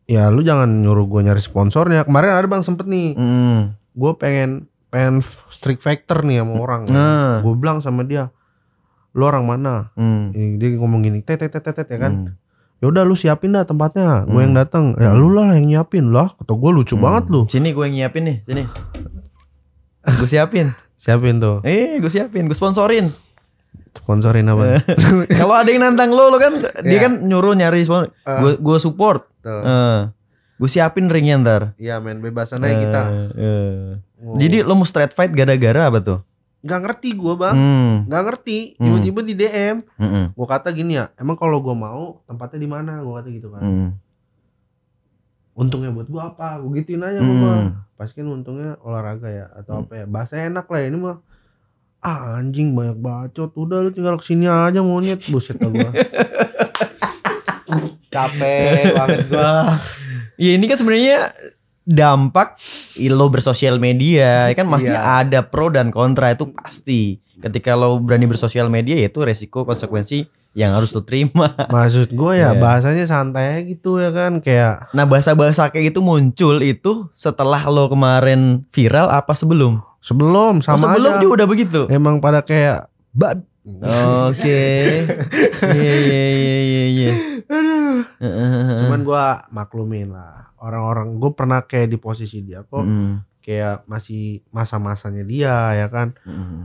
Ya lu jangan nyuruh gue nyari sponsornya. Kemarin ada bang sempet nih. Gue pengen streak factor nih sama orang. Gue bilang sama dia, lu orang mana? Dia ngomong gini, tet ya kan. Ya udah lu siapin dah tempatnya, gue yang datang. Ya lu lah yang nyiapin lah. Kata gue lucu banget lu. Sini gue yang nyiapin nih, sini. Gue siapin. Siapin tuh. Gue siapin, gue sponsorin. Sponsorin apa? Kalau ada yang nantang lo kan dia kan nyuruh nyari sponsor. Gue support. Gue siapin ringnya ntar. Iya main bebasan aja kita. Jadi lo mau straight fight gara-gara apa tuh? Gak ngerti gue bang, gak ngerti. Tiba-tiba di DM, gue kata gini ya, emang kalau gue mau tempatnya di mana? Gue kata gitu kan. Untungnya buat gue apa? Gue gituin aja gue. Pasti kan untungnya olahraga ya atau apa ya? Bahasa enak lah ini mah. Anjing banyak bacot. Udah lu tinggal kesini aja monyet, buset gue. Capek banget gue. Ya ini kan sebenarnya dampak lo bersosial media kan pasti ada pro dan kontra itu pasti. Ketika lo berani bersosial media ya itu resiko konsekuensi yang harus lo terima. Maksud gue ya bahasanya santai aja gitu ya kan kayak. Nah bahasa-bahasa kayak gitu muncul itu setelah lo kemarin viral apa sebelum? Sebelum sama sebelum aja. juga udah begitu. Emang pada kayak Oke. Iya. Cuman gue maklumin lah. Orang-orang gue pernah kayak di posisi dia kok kayak masih masa-masanya dia ya kan.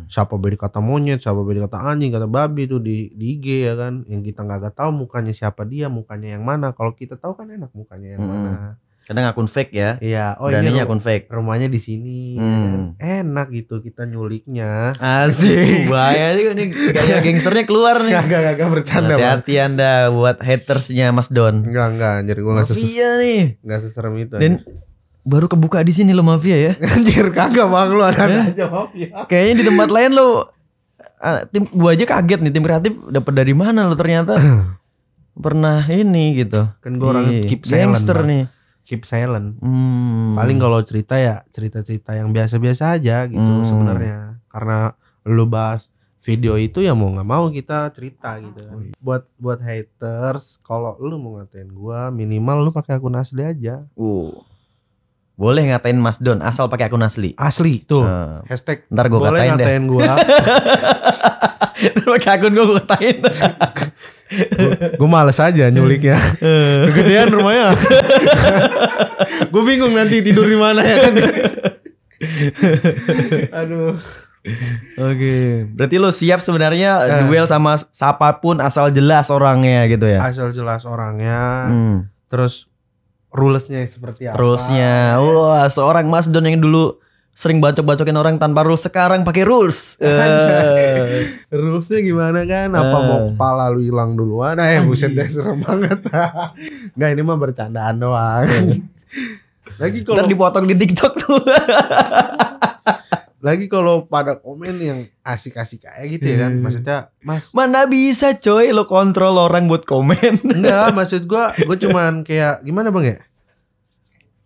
Siapa beri kata monyet, siapa beri kata anjing, kata babi tuh di IG ya kan. Yang kita nggak tahu mukanya siapa dia, mukanya yang mana. Kalau kita tahu kan enak mukanya yang mana. Kadang akun fake ya. Iya, ini akun fake. Rumahnya di sini. Ya. Enak gitu kita nyuliknya. Asik. Bahaya juga nih gaya gangsternya keluar nih. Gak bercanda. Hati-hati Anda buat hatersnya Mas Don. Enggak, anjir gue enggak Mafia nih. Enggak seserem itu. Dan baru kebuka di sini lo Mafia ya. Anjir kagak bang lu ada aja Mafia. Kayaknya di tempat lain lo tim gua aja kaget nih tim kreatif dapat dari mana lo ternyata. Pernah ini gitu. Kan gue orang keep silent. Gangster nih. Keep silent. Paling kalau cerita ya cerita-cerita yang biasa-biasa aja gitu sebenarnya. Karena lu bahas video itu ya mau nggak mau kita cerita gitu kan. Buat haters, kalau lu mau ngatain gua minimal lu pakai akun asli aja. Boleh ngatain Mas Don asal pakai akun asli. Asli tuh. Hashtag ntar gua boleh ngatain gua. Pakai akun gua katain. Gue males aja nyuliknya. Kegedean rumahnya. Gue bingung nanti tidur di mana ya kan. Aduh. Oke. Berarti lo siap sebenarnya duel sama siapapun asal jelas orangnya gitu ya. Asal jelas orangnya. Terus rulesnya seperti apa? Rulesnya. Wah, seorang Mas Don yang dulu sering bacok-bacokin orang tanpa rules sekarang pakai rules. Rulesnya gimana kan? Apa mau kepala lu hilang duluan? Buset deh serem banget. Enggak ini mah bercandaan doang. Lagi kalau ntar dipotong di TikTok tuh. Lagi kalau pada komen yang asik-asik kayak gitu ya kan. Maksudnya Mas mana bisa coy lo kontrol orang buat komen. Enggak maksud gue cuman kayak gimana bang ya,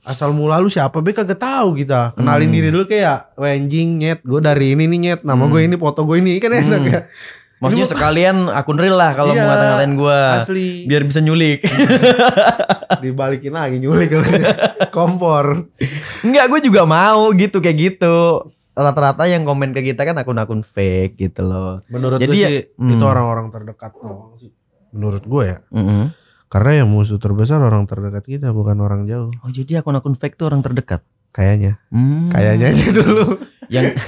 asal mula lu siapa be kagak tahu kita. Kenalin diri dulu kayak anjing nyet gue dari ini nih nyet, nama gue ini, foto gue ini kan enak ya. Maksudnya sekalian akun real lah kalau mau ngata-ngatain gue asli biar bisa nyulik. Dibalikin lagi nyulik kompor. Enggak, gue juga mau gitu kayak gitu. Rata-rata yang komen ke kita kan akun-akun fake gitu loh. Menurut jadi gue sih itu orang-orang terdekat doang sih. menurut gue ya. Mm-mm. Karena yang musuh terbesar orang terdekat kita, bukan orang jauh. Oh jadi akun-akun fake tuh orang terdekat. Kayaknya aja dulu. Yang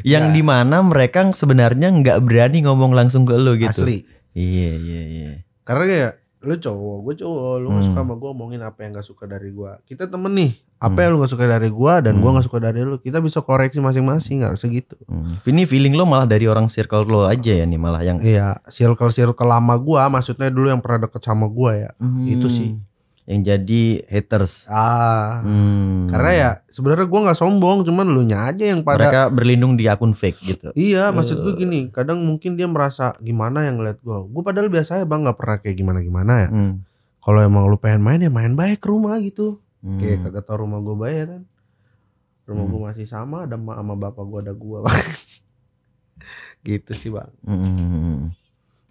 yang dimana mereka sebenarnya nggak berani ngomong langsung ke lo gitu. Asli. Iya. Karena kayak lu cowok, gue cowok, lu gak suka sama gue, omongin apa yang gak suka dari gue. Kita temen nih, apa yang lu gak suka dari gue dan gue gak suka dari lu, kita bisa koreksi masing-masing, gak harus segitu. Ini feeling lo malah dari orang circle lo aja ya nih malah yang. Iya, circle lama gue, maksudnya dulu yang pernah deket sama gue ya, itu sih. Yang jadi haters. Karena ya sebenarnya gue nggak sombong, cuman lu nya aja yang pada. Mereka berlindung di akun fake gitu. Iya, maksud gue gini, kadang mungkin dia merasa gimana yang ngeliat gue padahal biasa ya bang, nggak pernah kayak gimana ya. Kalau emang lu pengen main ya main baik ke rumah gitu. Kayak kagak tau rumah gue baik kan. Rumah gue masih sama, ada sama bapak gue, ada gue bang. Gitu sih bang.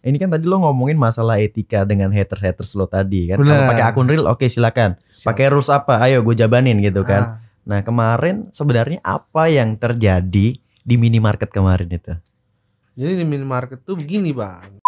Ini kan tadi lo ngomongin masalah etika dengan haters lo tadi kan. Bener. Kalau pakai akun real oke silakan. Pakai rules apa? Ayo gue jabanin gitu kan. Nah kemarin sebenarnya apa yang terjadi di minimarket kemarin itu? Jadi di minimarket tuh begini bang.